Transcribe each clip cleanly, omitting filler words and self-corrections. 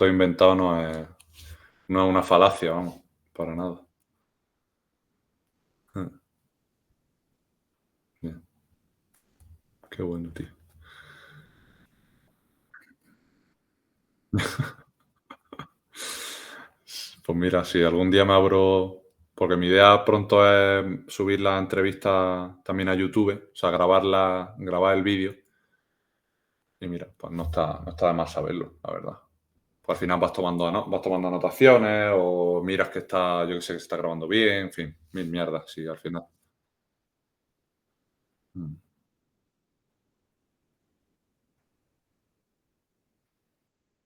todo inventado no es una falacia, vamos, para nada. Ah, ya, qué bueno, tío. Pues mira, si algún día me abro, porque mi idea pronto es subir la entrevista también a YouTube, o sea, grabar el vídeo. Y mira, pues no está de más saberlo, la verdad. Pues al final vas tomando anotaciones o miras que está, yo que sé, que se está grabando bien, en fin, mil mierdas, sí, al final. Mm.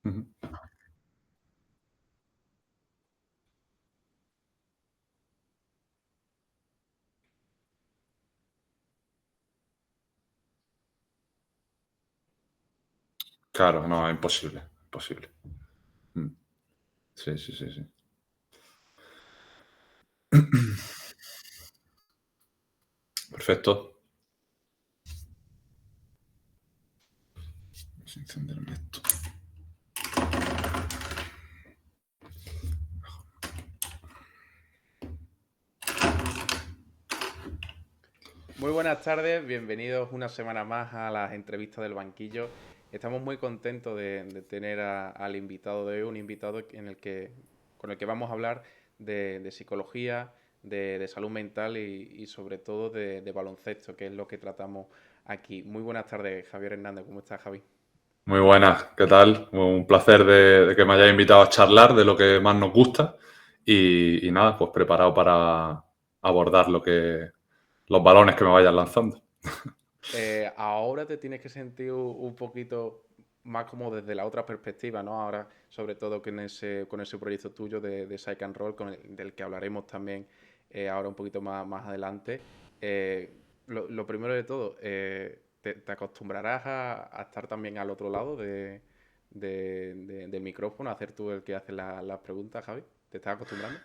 Ujú. Claro, no, es imposible, imposible. Mm. Sí, sí, sí, sí. Perfecto. Vamos a encenderme esto. Muy buenas tardes, bienvenidos una semana más a las entrevistas del banquillo. Estamos muy contentos de tener al invitado de hoy, un invitado con el que vamos a hablar de psicología, de salud mental y sobre todo de baloncesto, que es lo que tratamos aquí. Muy buenas tardes, Javier Hernández. ¿Cómo estás, Javi? Muy buenas, ¿qué tal? Un placer de que me hayáis invitado a charlar de lo que más nos gusta y nada, pues preparado para abordar los balones que me vayan lanzando. Ahora te tienes que sentir un poquito más como desde la otra perspectiva, ¿no? Ahora, sobre todo con ese proyecto tuyo de Psych and Roll, del que hablaremos también ahora un poquito más adelante. Lo primero de todo, te acostumbrarás a estar también al otro lado del micrófono, a hacer tú el que hace las preguntas, Javi. ¿Te estás acostumbrando?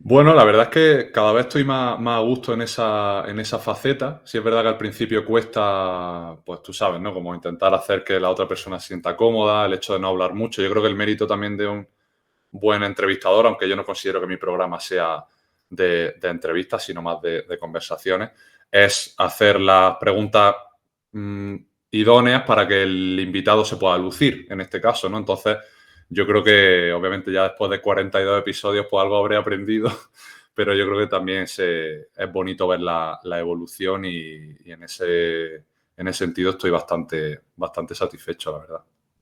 Bueno, la verdad es que cada vez estoy más a gusto en esa faceta. Sí es verdad que al principio cuesta, pues tú sabes, ¿no? Como intentar hacer que la otra persona se sienta cómoda, el hecho de no hablar mucho. Yo creo que el mérito también de un buen entrevistador, aunque yo no considero que mi programa sea de entrevistas, sino más de conversaciones, es hacer las preguntas mm, idóneas para que el invitado se pueda lucir, en este caso, ¿no? Entonces, yo creo que, obviamente, ya después de 42 episodios, pues algo habré aprendido, pero yo creo que también es bonito ver la evolución y en ese sentido estoy bastante satisfecho, la verdad.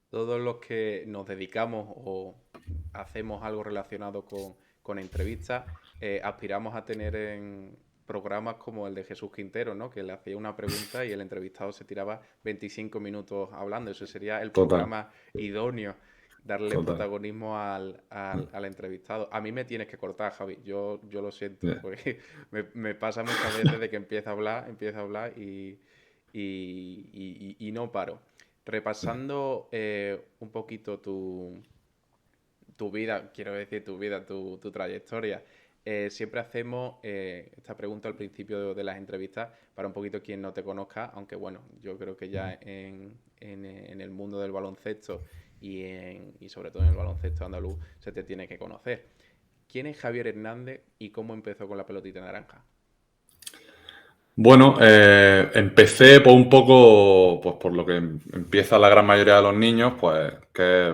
Todos los que nos dedicamos o hacemos algo relacionado con entrevistas, aspiramos a tener en programas como el de Jesús Quintero, ¿no? Que le hacía una pregunta y el entrevistado se tiraba 25 minutos hablando. Ese sería el Total, programa idóneo, darle total. protagonismo al entrevistado. A mí me tienes que cortar, Javi. Yo lo siento, Yeah. porque me pasa muchas veces de que empieza a hablar y no paro. Repasando un poquito tu vida, quiero decir tu vida, tu trayectoria, siempre hacemos esta pregunta al principio de las entrevistas para un poquito quien no te conozca, aunque bueno, yo creo que ya en el mundo del baloncesto y sobre todo en el baloncesto andaluz se te tiene que conocer. ¿Quién es Javier Hernández y cómo empezó con la pelotita naranja? Bueno, empecé por un poco, pues por lo que empieza la gran mayoría de los niños, pues que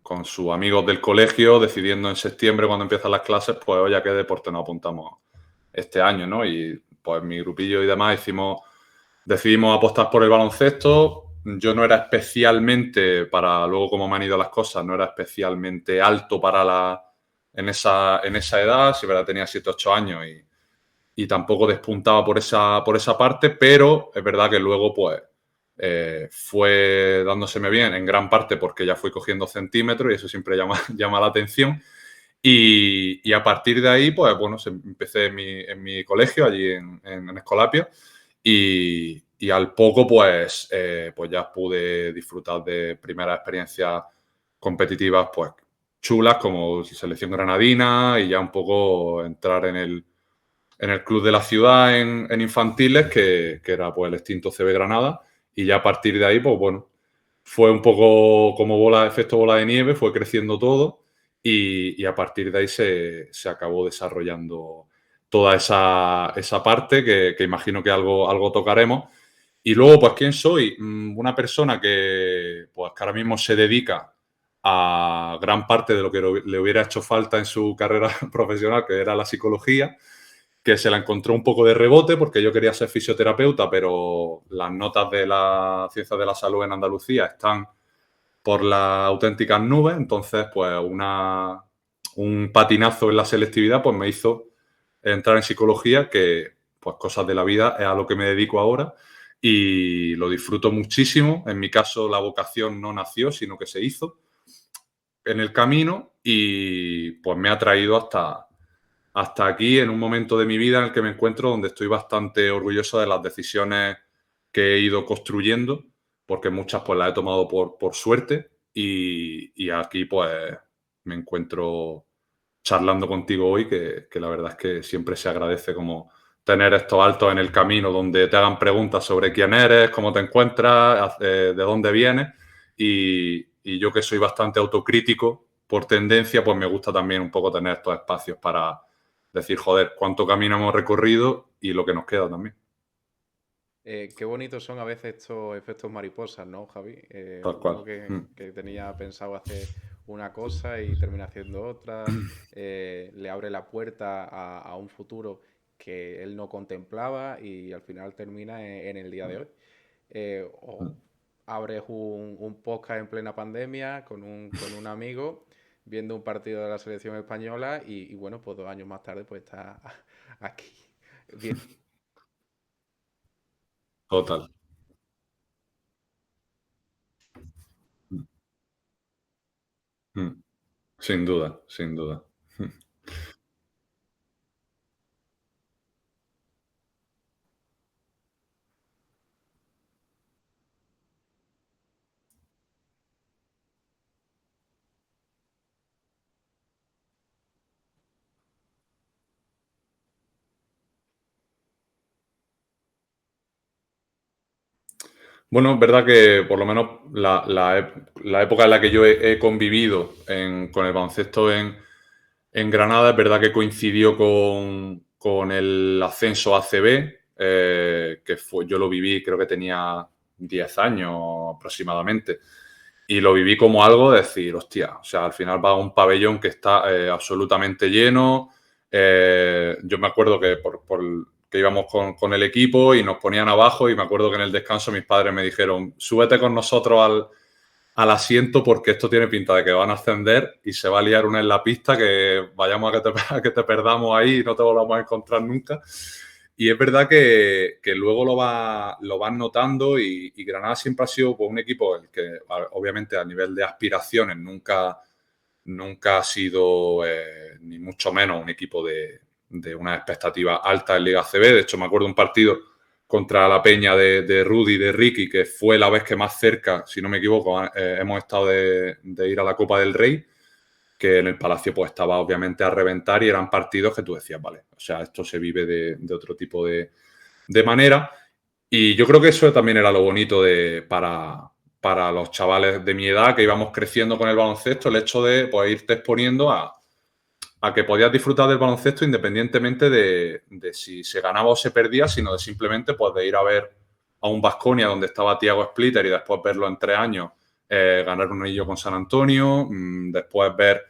con sus amigos del colegio, decidiendo en septiembre cuando empiezan las clases, pues oye, ¿a qué deporte nos apuntamos este año, ¿no? Y pues mi grupillo y demás decidimos apostar por el baloncesto. Yo no era especialmente, para luego como me han ido las cosas, no era especialmente alto en esa edad, si verdad tenía 7 8 años y tampoco despuntaba por esa parte, pero es verdad que luego pues fue dándoseme bien, en gran parte porque ya fui cogiendo centímetros y eso siempre llama, llama la atención. Y a partir de ahí, pues bueno, empecé en mi colegio, allí en Escolapio, y al poco, pues ya pude disfrutar de primeras experiencias competitivas, pues chulas, como selección granadina, y ya un poco entrar en el club de la ciudad en infantiles, que era pues el extinto CB Granada, y ya a partir de ahí, pues bueno, fue un poco como efecto bola de nieve, fue creciendo todo y a partir de ahí se acabó desarrollando toda esa parte que imagino que algo tocaremos. Y luego, pues, ¿quién soy? Una persona pues, que ahora mismo se dedica a gran parte de lo que le hubiera hecho falta en su carrera profesional, que era la psicología, que se la encontró un poco de rebote porque yo quería ser fisioterapeuta, pero las notas de la ciencia de la salud en Andalucía están por las auténticas nubes, entonces pues un patinazo en la selectividad pues me hizo entrar en psicología, que pues cosas de la vida es a lo que me dedico ahora y lo disfruto muchísimo. En mi caso la vocación no nació, sino que se hizo en el camino y pues me ha traído hasta aquí en un momento de mi vida en el que me encuentro donde estoy bastante orgulloso de las decisiones que he ido construyendo, porque muchas pues las he tomado por suerte y aquí pues me encuentro charlando contigo hoy, que la verdad es que siempre se agradece como tener estos altos en el camino donde te hagan preguntas sobre quién eres, cómo te encuentras, de dónde vienes y yo que soy bastante autocrítico por tendencia, pues me gusta también un poco tener estos espacios para decir, joder, cuánto camino hemos recorrido y lo que nos queda también. Qué bonitos son a veces estos efectos mariposas, ¿no, Javi? Tal cual. Uno que tenía pensado hacer una cosa y termina haciendo otra, le abre la puerta a un futuro que él no contemplaba y al final termina en el día de hoy. O abres un podcast en plena pandemia con un amigo viendo un partido de la selección española y bueno, pues 2 años más tarde pues está aquí. Bien. Total. Sin duda, sin duda. Bueno, es verdad que por lo menos la época en la que yo he convivido con el baloncesto en Granada, es verdad que coincidió con el ascenso a ACB, yo lo viví, creo que tenía 10 años aproximadamente, y lo viví como algo de decir, hostia, o sea, al final va a un pabellón que está absolutamente lleno. Yo me acuerdo que que íbamos con el equipo y nos ponían abajo y me acuerdo que en el descanso mis padres me dijeron, súbete con nosotros al asiento porque esto tiene pinta de que van a ascender y se va a liar una en la pista que vayamos a que te perdamos ahí y no te volvamos a encontrar nunca. Y es verdad que luego lo vas notando y Granada siempre ha sido pues, un equipo el que obviamente a nivel de aspiraciones nunca ha sido ni mucho menos un equipo de una expectativa alta en Liga CB. De hecho, me acuerdo un partido contra la Peña de Rudy y de Ricky, que fue la vez que más cerca, si no me equivoco, hemos estado de ir a la Copa del Rey, que en el Palacio pues estaba obviamente a reventar y eran partidos que tú decías, vale, o sea, esto se vive de otro tipo de manera. Y yo creo que eso también era lo bonito para los chavales de mi edad que íbamos creciendo con el baloncesto, el hecho de pues, irte exponiendo a que podías disfrutar del baloncesto independientemente de si se ganaba o se perdía, sino de simplemente pues, de ir a ver a un Baskonia donde estaba Thiago Splitter y después verlo en 3 años ganar un anillo con San Antonio, después ver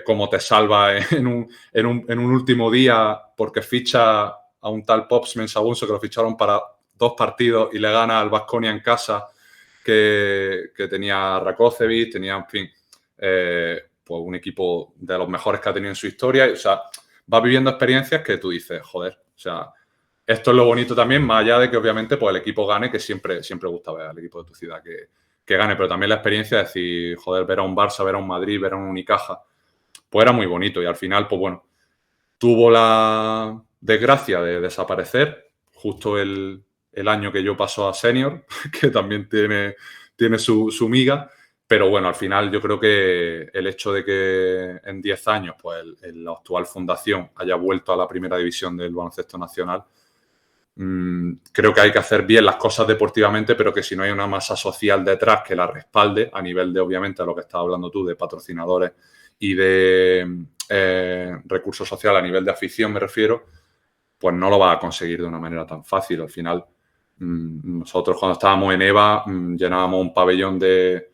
cómo te salva en un último día porque ficha a un tal Pops Mensahunso que lo ficharon para 2 partidos y le gana al Baskonia en casa que tenía Rakocevic, tenía, en fin, pues un equipo de los mejores que ha tenido en su historia. O sea, vas viviendo experiencias que tú dices, joder, o sea, esto es lo bonito también, más allá de que obviamente pues el equipo gane, que siempre gusta ver al equipo de tu ciudad que gane, pero también la experiencia de decir, joder, ver a un Barça, ver a un Madrid, ver a un Unicaja, pues era muy bonito y al final, pues bueno, tuvo la desgracia de desaparecer justo el año que yo paso a senior, que también tiene su miga, pero bueno, al final yo creo que el hecho de que en 10 años pues la actual fundación haya vuelto a la primera división del baloncesto nacional, Creo que hay que hacer bien las cosas deportivamente, pero que si no hay una masa social detrás que la respalde, a nivel de, obviamente, a lo que estabas hablando tú, de patrocinadores y de recursos sociales a nivel de afición, me refiero, pues no lo va a conseguir de una manera tan fácil. Al final, nosotros cuando estábamos en EVA llenábamos un pabellón de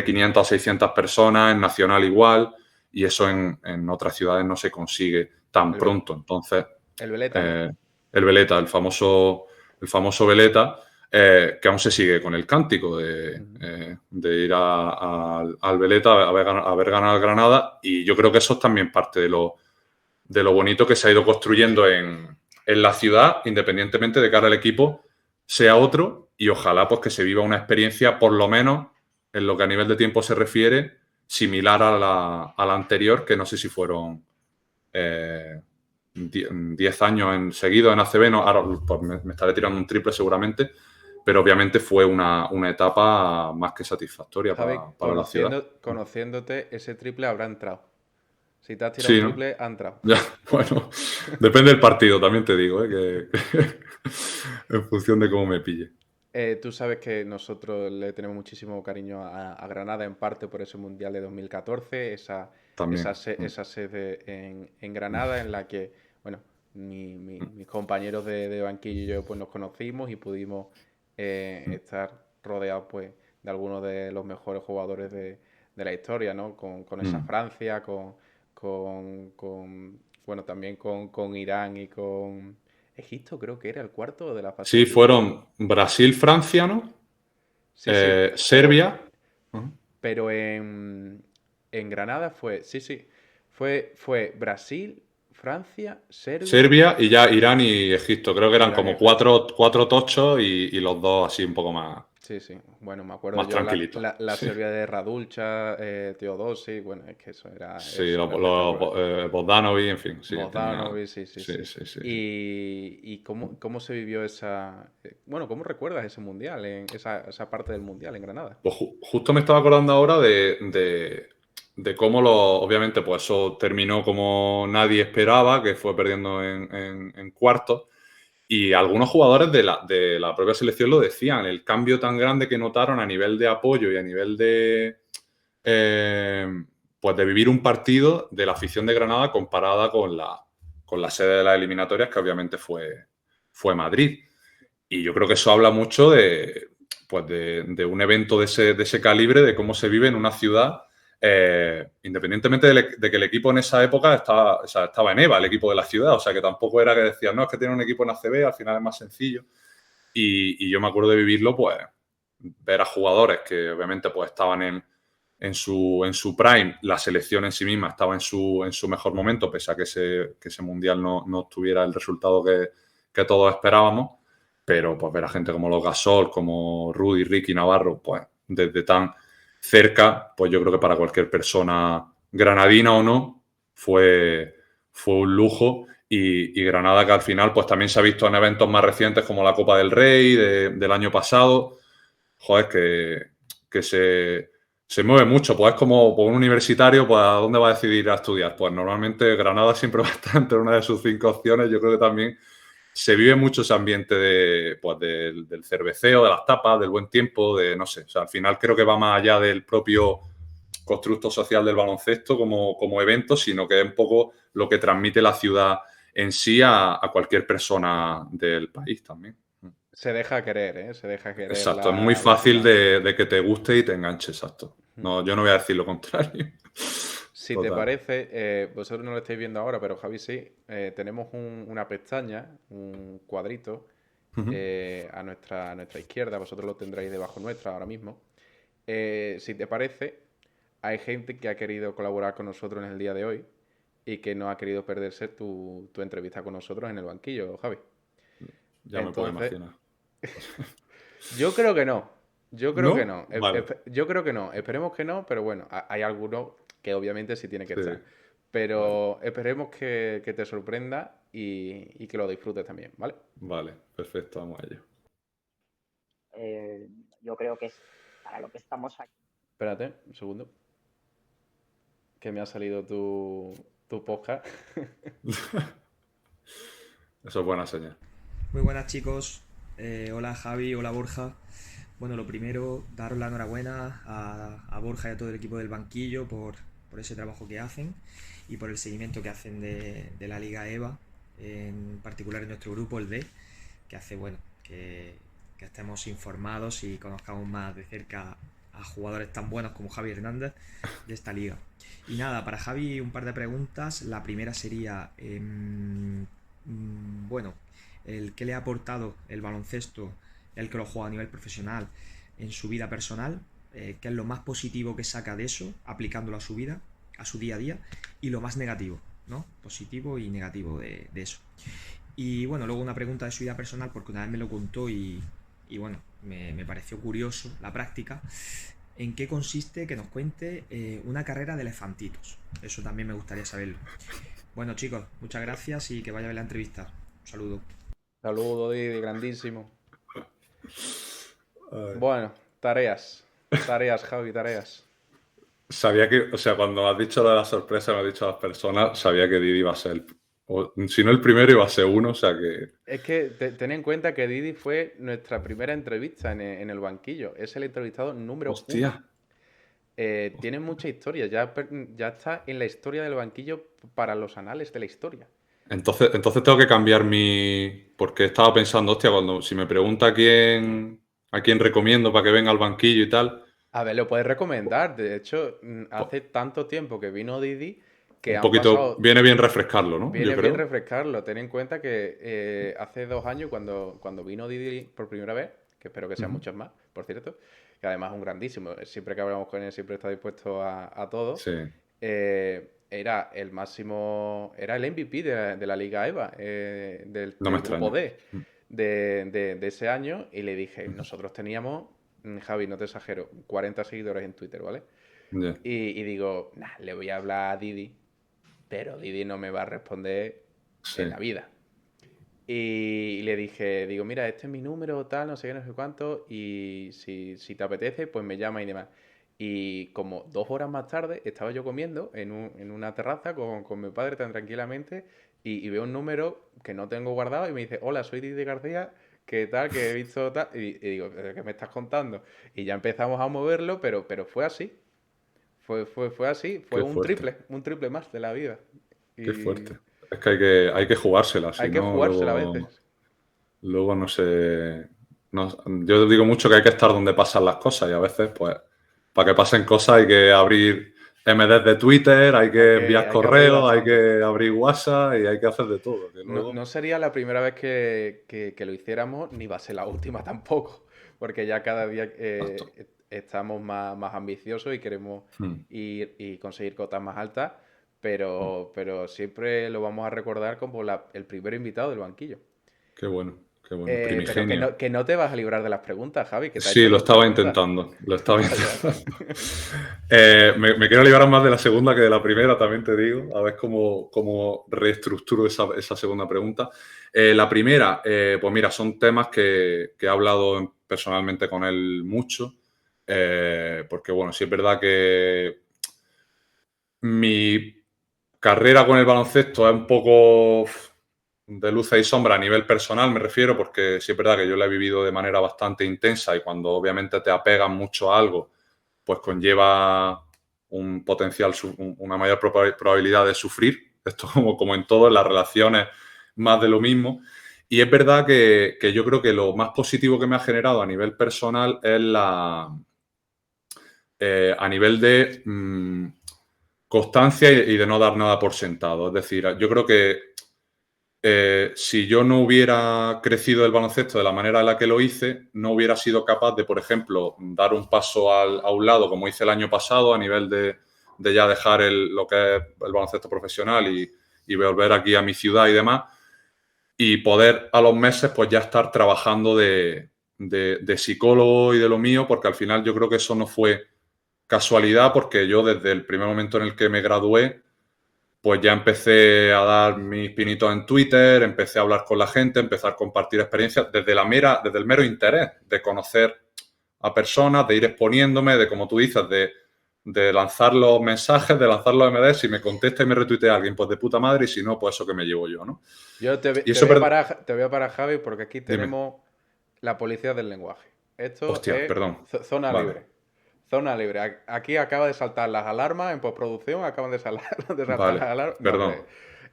500 a 600 personas, en Nacional igual, y eso en otras ciudades no se consigue tan El, Ve- pronto. Entonces, el Veleta, ¿no? eh, el Veleta, el famoso Veleta, que aún se sigue con el cántico Ujú. de ir al Veleta a haber ganado el Granada, y yo creo que eso es también parte de lo bonito que se ha ido construyendo en la ciudad, independientemente de cara al equipo sea otro, y ojalá pues que se viva una experiencia, por lo menos en lo que a nivel de tiempo se refiere, similar a la anterior, que no sé si fueron 10 años seguido en ACB, no, ahora pues, me estaré tirando un triple seguramente, pero obviamente fue una etapa más que satisfactoria Javi, para la ciudad. conociéndote, ese triple habrá entrado. Si te has tirado un Sí, ¿no? triple, ha entrado. Ya, bueno, depende del partido, también te digo, en función de cómo me pille. Tú sabes que nosotros le tenemos muchísimo cariño a Granada, en parte por ese Mundial de 2014, También. esa sede en Granada en la que, bueno, mis compañeros de banquillo y yo pues nos conocimos y pudimos estar rodeados pues de algunos de los mejores jugadores de la historia, ¿no? Con esa Francia, bueno, también con Irán y con Egipto, creo que era el cuarto de la fase de Sí, grupos. fueron Brasil, Francia, ¿no? Sí, sí, Serbia. pero en Granada fue, sí, sí, fue Brasil, Francia, Serbia, Serbia y ya Irán y Egipto. Creo que eran Irán y como Egipto. cuatro tochos y los dos así un poco Sí, sí, bueno, me acuerdo más yo tranquilitos. la Sí, Serbia de Radulcha, Teodosi, bueno, es que sí, eso era espectacular. Bogdanovic, en fin, sí, tenía. Bogdanovic, sí, sí, Sí, sí. sí, sí, sí. Y cómo se vivió bueno, ¿cómo recuerdas ese mundial, esa parte del mundial en Granada? Pues justo me estaba acordando ahora de cómo obviamente, pues eso terminó como nadie esperaba, que fue perdiendo en cuartos. Y algunos jugadores de la propia selección lo decían, el cambio tan grande que notaron a nivel de apoyo y a nivel eh, pues de vivir un partido de la afición de Granada comparada con la sede de las eliminatorias, que obviamente fue Madrid. Y yo creo que eso habla mucho pues de un evento de ese calibre, de cómo se vive en una ciudad, independientemente de que el equipo en esa época estaba en EVA, el equipo de la ciudad. O sea, que tampoco era que decían, no, es que tiene un equipo en ACB, al final es más sencillo. Y yo me acuerdo de vivirlo, pues, ver a jugadores que obviamente pues estaban en su prime, la selección en sí misma estaba en su mejor momento, pese a que ese mundial no obtuviera el resultado que todos esperábamos. Pero pues ver a gente como los Gasol, como Rudy, Ricky, Navarro, pues desde tan cerca, pues yo creo que para cualquier persona, granadina o no, fue un lujo. Y Granada, que al final pues también se ha visto en eventos más recientes como la Copa del Rey del año pasado, joder, que se mueve mucho. Pues es como por un universitario, pues ¿a dónde va a decidir ir a estudiar? Pues normalmente Granada siempre va a estar entre una de sus 5 opciones. Yo creo que también se vive mucho ese ambiente pues del cerveceo, de las tapas, del buen tiempo, de no sé. O sea, al final creo que va más allá del propio constructo social del baloncesto como evento, sino que es un poco lo que transmite la ciudad en sí a cualquier persona del país también. Se deja querer, ¿eh? Se deja querer Exacto, es muy la fácil ciudad. de que te guste y te enganche, exacto. No, yo no voy a decir lo contrario. Si te Total. parece, vosotros no lo estáis viendo ahora, pero Javi sí, tenemos una pestaña, un cuadrito Ujú. a nuestra izquierda, vosotros lo tendréis debajo nuestra ahora mismo. Si te parece, hay gente que ha querido colaborar con nosotros en el día de hoy y que no ha querido perderse tu entrevista con nosotros en el banquillo, Javi. Ya me puedo Entonces, imaginar. yo creo que no. Yo creo que ¿No? no. Vale. Yo creo que no. Esperemos que no, pero bueno, hay algunos que obviamente sí tiene que Sí, estar. vale. Pero esperemos que te sorprenda y que lo disfrutes también, ¿vale? Vale, perfecto, vamos a ello. Eh, yo creo que es para lo que estamos aquí. Espérate, un segundo. Que me ha salido tu podcast. Eso es buena señal. Muy buenas chicos. Hola Javi, hola Borja. Bueno, lo primero, daros la enhorabuena a Borja y a todo el equipo del banquillo por ese trabajo que hacen y por el seguimiento que hacen de la Liga EVA, en particular en nuestro grupo, el D, que hace bueno que estemos informados y conozcamos más de cerca a jugadores tan buenos como Javi Hernández de esta liga. Y nada, para Javi un par de preguntas. La primera sería, bueno, el qué le ha aportado el baloncesto, el que lo juega a nivel profesional, en su vida personal, qué es lo más positivo que saca de eso, aplicándolo a su vida, a su día a día, y lo más negativo, ¿no? Positivo y negativo de eso. Y bueno, luego una pregunta de su vida personal, porque una vez me lo contó y bueno, me pareció curioso la práctica. ¿En qué consiste que nos cuente una carrera de elefantitos? Eso también me gustaría saberlo. Bueno chicos, muchas gracias y que vaya bien la entrevista. Un saludo. Saludo, Didi, grandísimo. Ay. Bueno, tareas. Tareas, Javi, tareas. Sabía que, o sea, cuando has dicho lo de la sorpresa, me has dicho a las personas, sabía que Didi iba a ser, si no el primero, iba a ser uno, o sea que... Es que ten en cuenta que Didi fue nuestra primera entrevista en el banquillo. Es el entrevistado número Hostia. 1. Tiene mucha historia. Ya está en la historia del banquillo para los anales de la historia. Entonces tengo que cambiar porque estaba pensando, hostia, si me pregunta a quién recomiendo para que venga al banquillo y tal, A ver, lo puedes recomendar. De hecho, pues, hace tanto tiempo que vino Didi que un han poquito, pasado. viene bien refrescarlo, ¿no? Yo Viene bien creo. refrescarlo. Ten en cuenta que hace 2 años, cuando vino Didi por primera vez, que espero que sean Ujú. muchos más, por cierto, que además es un grandísimo. Siempre que hablamos con él, siempre está dispuesto a todo. Sí, Era el máximo. Era el MVP de la Liga EVA, no me del grupo extraña. D de ese año. Y le dije, nosotros teníamos, Javi, no te exagero, 40 seguidores en Twitter, ¿vale? Ya. Y digo, nah, le voy a hablar a Didi, pero Didi no me va a responder Sí. en la vida. Y le dije, digo, mira, este es mi número, tal, no sé qué, no sé cuánto, y si te apetece, pues me llama y demás. Y como 2 horas más tarde, estaba yo comiendo en una terraza con mi padre tan tranquilamente, y veo un número que no tengo guardado y me dice, hola, soy Didi García, ¿qué tal? Que he visto tal. Y digo, ¿qué me estás contando? Y ya empezamos a moverlo, pero fue así. Fue así, fue Qué fuerte, un triple más de la vida. qué Y fuerte. Es que hay que jugársela, si hay que no, jugársela a veces. luego no sé. Yo digo mucho que hay que estar donde pasan las cosas y a veces, pues, para que pasen cosas hay que abrir MDs de Twitter, hay que enviar Hay que abrir correos, hay bastante. que abrir WhatsApp y hay que hacer de todo. Que No, luego... no sería la primera vez que lo hiciéramos, ni va a ser la última tampoco, porque ya cada día Exacto. estamos más ambiciosos y queremos Mm, ir y conseguir cotas más altas, mm. pero siempre lo vamos a recordar como el primer invitado del banquillo. Qué bueno, Pero primigenio. que no te vas a librar de las preguntas, Javi, que te ha Sí, hecho lo muchas estaba preguntas. intentando, lo estaba Vaya. intentando. Me quiero librar más de la segunda que de la primera, también te digo, a ver cómo reestructuro esa segunda pregunta. La primera, pues mira, son temas que he hablado personalmente con él mucho, porque bueno, sí es verdad que mi carrera con el baloncesto es un poco de luces y sombras a nivel personal, me refiero, porque sí es verdad que yo la he vivido de manera bastante intensa y cuando obviamente te apegan mucho a algo, pues conlleva un potencial, una mayor probabilidad de sufrir. Esto como en todo, en las relaciones, más de lo mismo. Y es verdad que yo creo que lo más positivo que me ha generado a nivel personal es a nivel de constancia y de no dar nada por sentado. Es decir, yo creo que si yo no hubiera crecido el baloncesto de la manera en la que lo hice, no hubiera sido capaz de, por ejemplo, dar un paso a un lado, como hice el año pasado, a nivel de ya dejar lo que es el baloncesto profesional y volver aquí a mi ciudad y demás, y poder a los meses pues ya estar trabajando de psicólogo y de lo mío, porque al final yo creo que eso no fue casualidad, porque yo desde el primer momento en el que me gradué, pues ya empecé a dar mis pinitos en Twitter, empecé a hablar con la gente, empecé a compartir experiencias desde el mero interés de conocer a personas, de ir exponiéndome, de, como tú dices, de lanzar los mensajes, de lanzar los MD. Si me contesta y me retuitea alguien, pues de puta madre, y si no, pues eso que me llevo yo, ¿no? Yo te Y eso voy a parar, Javi, porque aquí Dime. tenemos la policía del lenguaje. Esto Hostia, es perdón. zona Vale. libre. Zona libre. Aquí acaba de saltar las alarmas en postproducción, acaban de saltar Vale, las alarmas. No, perdón.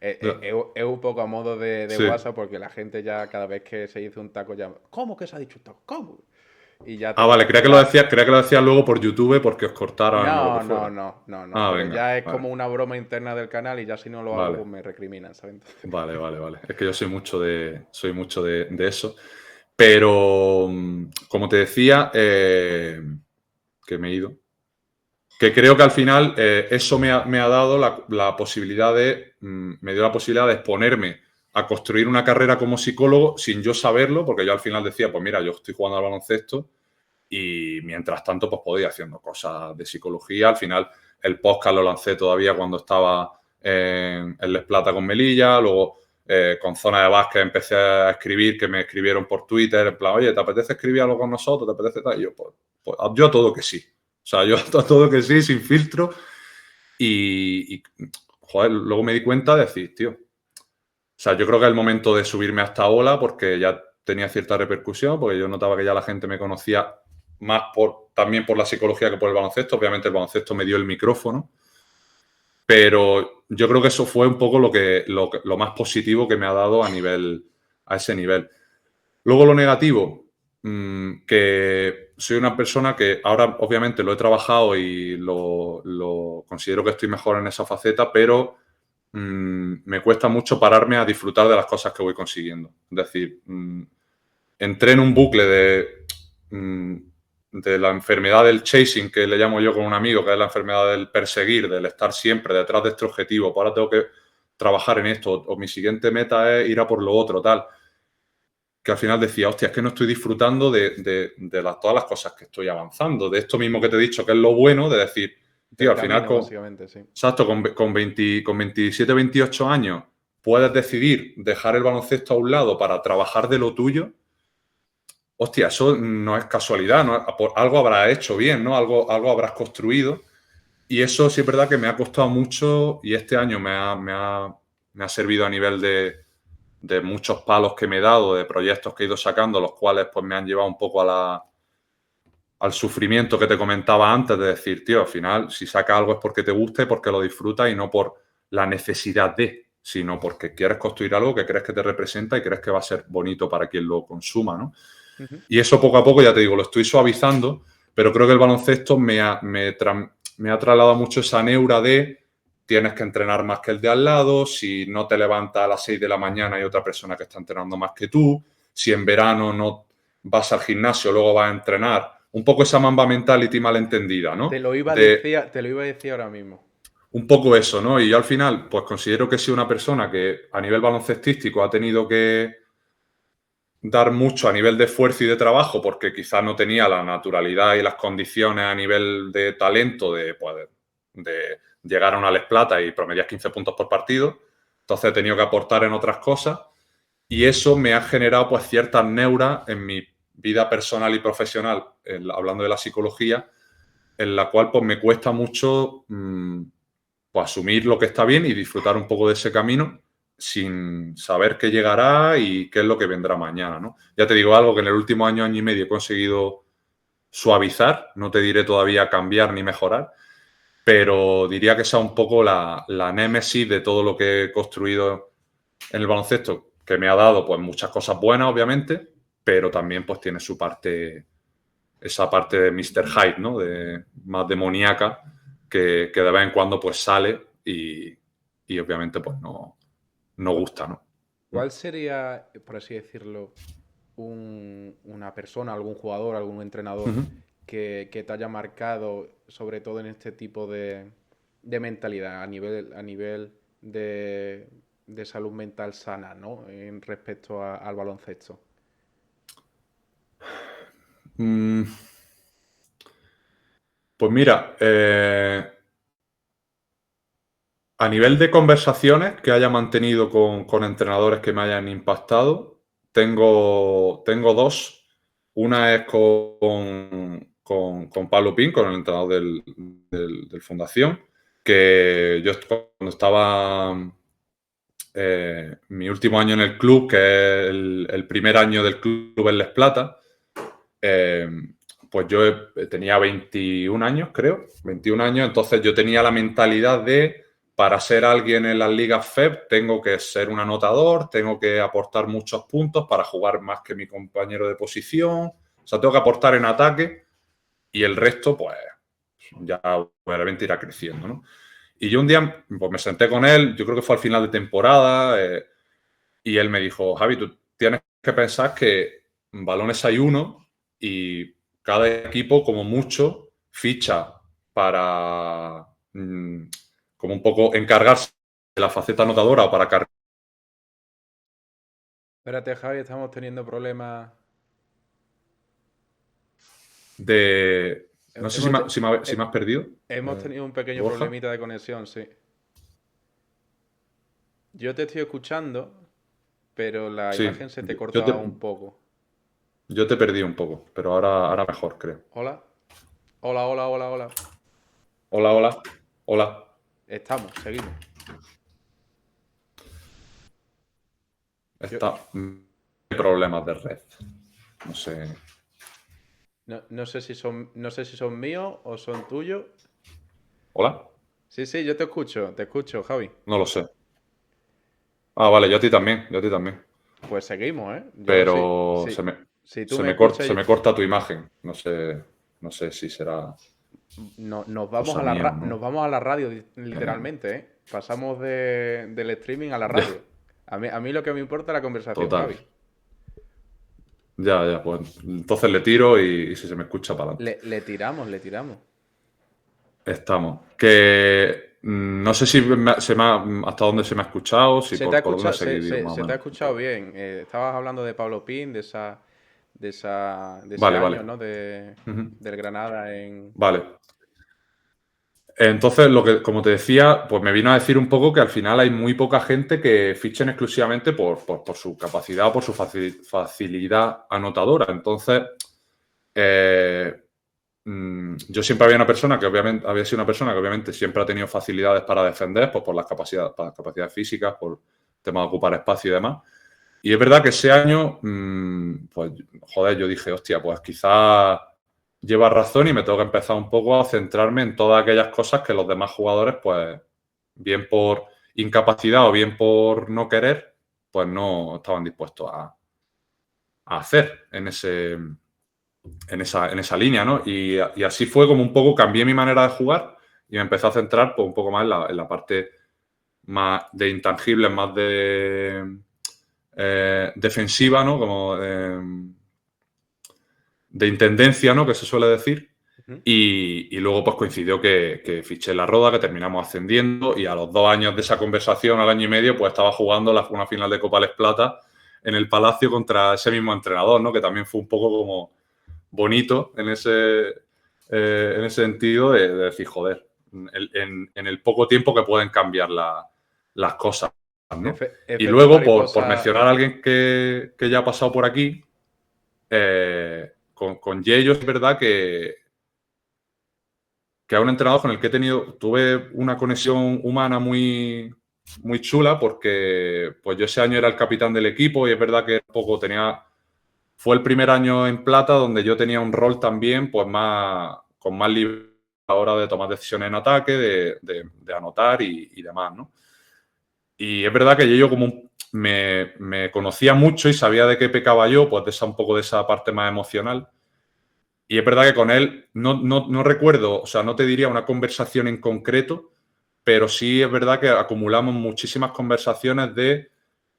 es un poco a modo de Sí. WhatsApp, porque la gente ya cada vez que se dice un taco ya... ¿Cómo que se ha dicho un taco? ¿Cómo? Y ya Vale, creía que lo decías luego por YouTube porque os cortaran o lo que fuera. No. Ah, Pero venga, ya es vale. como una broma interna del canal y ya si no lo hago, Vale. pues me recriminan, ¿sabes? Entonces, Vale. Es que yo soy mucho de eso. Pero, como te decía, que me he ido, que creo que al final eso me ha dado la posibilidad me dio la posibilidad de exponerme a construir una carrera como psicólogo sin yo saberlo, porque yo al final decía, pues mira, yo estoy jugando al baloncesto y mientras tanto pues podía ir haciendo cosas de psicología. Al final el podcast lo lancé todavía cuando estaba en Les Plata con Melilla, luego con Zona de Básquet empecé a escribir, que me escribieron por Twitter, en plan, oye, ¿te apetece escribir algo con nosotros? ¿Te apetece tal? Y yo, pues yo a todo que sí. O sea, yo a todo que sí, sin filtro. Y joder, luego me di cuenta de decir, tío, o sea, yo creo que es el momento de subirme a esta ola porque ya tenía cierta repercusión, porque yo notaba que ya la gente me conocía más también por la psicología que por el baloncesto. Obviamente el baloncesto me dio el micrófono, pero yo creo que eso fue un poco lo más positivo que me ha dado a ese nivel. Luego lo negativo, que soy una persona que ahora obviamente lo he trabajado y lo considero que estoy mejor en esa faceta, pero me cuesta mucho pararme a disfrutar de las cosas que voy consiguiendo. Es decir, entré en un bucle de la enfermedad del chasing, que le llamo yo con un amigo, que es la enfermedad del perseguir, del estar siempre detrás de este objetivo. Pues ahora tengo que trabajar en esto, o mi siguiente meta es ir a por lo otro, tal. Que al final decía, hostia, es que no estoy disfrutando de todas las cosas que estoy avanzando, de esto mismo que te he dicho, que es lo bueno, de decir, tío, al final, básicamente, sí. Exacto, con 27, 28 años puedes decidir dejar el baloncesto a un lado para trabajar de lo tuyo. Hostia, eso no es casualidad, ¿no? Algo habrás hecho bien, ¿no? Algo habrás construido. Y eso sí es verdad que me ha costado mucho y este año me ha servido a nivel de muchos palos que me he dado, de proyectos que he ido sacando, los cuales pues me han llevado un poco al sufrimiento que te comentaba antes, de decir, tío, al final, si sacas algo es porque te gusta y porque lo disfrutas y no por la necesidad sino porque quieres construir algo que crees que te representa y crees que va a ser bonito para quien lo consuma, ¿no? Uh-huh. Y eso poco a poco, ya te digo, lo estoy suavizando, pero creo que el baloncesto me ha trasladado mucho esa neura de tienes que entrenar más que el de al lado, si no te levantas a las 6 de la mañana hay otra persona que está entrenando más que tú, si en verano no vas al gimnasio, luego vas a entrenar. Un poco esa Mamba mentality malentendida, ¿no? Te lo iba a decir ahora mismo. Un poco eso, ¿no? Y yo al final, pues considero que soy una persona que a nivel baloncestístico ha tenido que dar mucho a nivel de esfuerzo y de trabajo porque quizás no tenía la naturalidad y las condiciones a nivel de talento de llegar a una Les Plata y promediar 15 puntos por partido. Entonces he tenido que aportar en otras cosas y eso me ha generado pues ciertas neuras en mi vida personal y profesional, hablando de la psicología, en la cual pues me cuesta mucho pues, asumir lo que está bien y disfrutar un poco de ese camino sin saber qué llegará y qué es lo que vendrá mañana, ¿no? Ya te digo algo que en el último año y medio he conseguido suavizar, no te diré todavía cambiar ni mejorar, pero diría que esa es un poco la némesis de todo lo que he construido en el baloncesto, que me ha dado pues muchas cosas buenas, obviamente, pero también pues tiene su parte, esa parte de Mr. Hyde, ¿no? Más demoníaca, que de vez en cuando pues sale y obviamente pues no gusta, ¿no? ¿Cuál sería, por así decirlo, una persona, algún jugador, algún entrenador que te haya marcado, sobre todo en este tipo de mentalidad, a nivel de salud mental sana, ¿no? En respecto al baloncesto? Pues mira, a nivel de conversaciones que haya mantenido con entrenadores que me hayan impactado, tengo dos. Una es con con Pablo Pin, con el entrenador del Fundación, que yo cuando estaba mi último año en el club, que es el primer año del club en Les Plata, pues yo tenía 21 años, creo, 21 años, entonces yo tenía la mentalidad de, para ser alguien en las ligas FEB, tengo que ser un anotador, tengo que aportar muchos puntos para jugar más que mi compañero de posición, o sea, tengo que aportar en ataque y el resto, pues, ya obviamente irá creciendo, ¿no? Y yo un día pues, me senté con él, yo creo que fue al final de temporada, y él me dijo, Javi, tú tienes que pensar que balones hay uno y cada equipo, como mucho, ficha para como un poco encargarse de la faceta anotadora o para cargar. Espérate, Javi, estamos teniendo problemas. No sé Hemos, si me has perdido. hemos tenido un pequeño Borja. problemita de conexión, sí. Yo te estoy escuchando, pero la Sí, imagen se te cortaba un poco. yo te perdí un poco, pero ahora mejor, creo. Hola. Hola, hola, hola, hola. Hola, hola, hola. Estamos, seguimos. Hay problemas de red. No sé. No sé si son míos o son tuyos. ¿Hola? Sí, yo te escucho, Javi. No lo sé. Ah, vale, yo a ti también, Pues seguimos, ¿eh? Pero Si tú me escuchas, se me corta tu imagen. No sé si será nos vamos cosa mía, ¿no? nos vamos a la radio, literalmente, ¿eh? Pasamos del streaming a la radio. A mí lo que me importa es la conversación, Total. Javi. Ya, pues entonces le tiro y si se me escucha para adelante. Le tiramos. Estamos. Que no sé si hasta dónde se me ha escuchado, si Se te ha por dónde escuchado, he seguido, más o se te ha menos. escuchado bien. Estabas hablando de Pablo Pin, de ese Vale, año, vale. ¿no? Ujú. Del Granada en... Vale. Entonces, como te decía, pues me vino a decir un poco que al final hay muy poca gente que fichen exclusivamente por su capacidad o por su facilidad anotadora. Entonces, yo siempre había sido una persona que obviamente siempre ha tenido facilidades para defender, pues por las capacidades físicas, por temas de ocupar espacio y demás. Y es verdad que ese año, pues, joder, yo dije, hostia, pues quizás lleva razón y me tengo que empezar un poco a centrarme en todas aquellas cosas que los demás jugadores, pues, bien por incapacidad o bien por no querer, pues no estaban dispuestos a hacer en esa línea, ¿no? Y así fue como un poco cambié mi manera de jugar y me empecé a centrar pues, un poco más en la parte más de intangibles, más de defensiva, ¿no? Como de intendencia, ¿no? Que se suele decir. Ujú. Y luego pues coincidió que fiché la Roda, que terminamos ascendiendo y a los 2 años de esa conversación, al año y medio, pues estaba jugando una final de Copa Les Plata en el Palacio contra ese mismo entrenador, ¿no? Que también fue un poco como bonito en ese sentido de decir, joder, en el poco tiempo que pueden cambiar las cosas, ¿no? Y Efecto luego, mariposa. por mencionar a alguien que ya ha pasado por aquí, con Yello es verdad que es un entrenador con el que tuve una conexión humana muy, muy chula porque pues yo ese año era el capitán del equipo y es verdad que fue el primer año en plata donde yo tenía un rol también pues con más libertad a la hora de tomar decisiones en ataque, de anotar y demás, ¿no? Y es verdad que yo como me conocía mucho y sabía de qué pecaba yo, pues un poco de esa parte más emocional. Y es verdad que con él no recuerdo, o sea, no te diría una conversación en concreto, pero sí es verdad que acumulamos muchísimas conversaciones de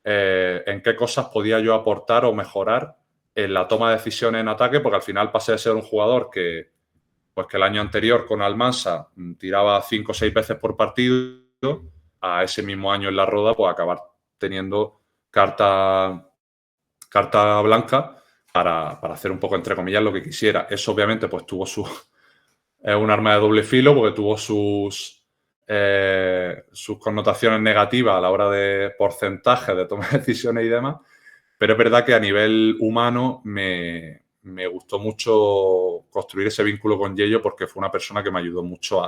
en qué cosas podía yo aportar o mejorar en la toma de decisiones en ataque, porque al final pasé de ser un jugador que el año anterior con Almansa tiraba 5 o 6 veces por partido, a ese mismo año en la Roda, pues acabar teniendo carta blanca para hacer un poco, entre comillas, lo que quisiera. Eso obviamente pues tuvo es un arma de doble filo porque tuvo sus connotaciones negativas a la hora de porcentaje de toma de decisiones y demás, pero es verdad que a nivel humano me gustó mucho construir ese vínculo con Yello porque fue una persona que me ayudó mucho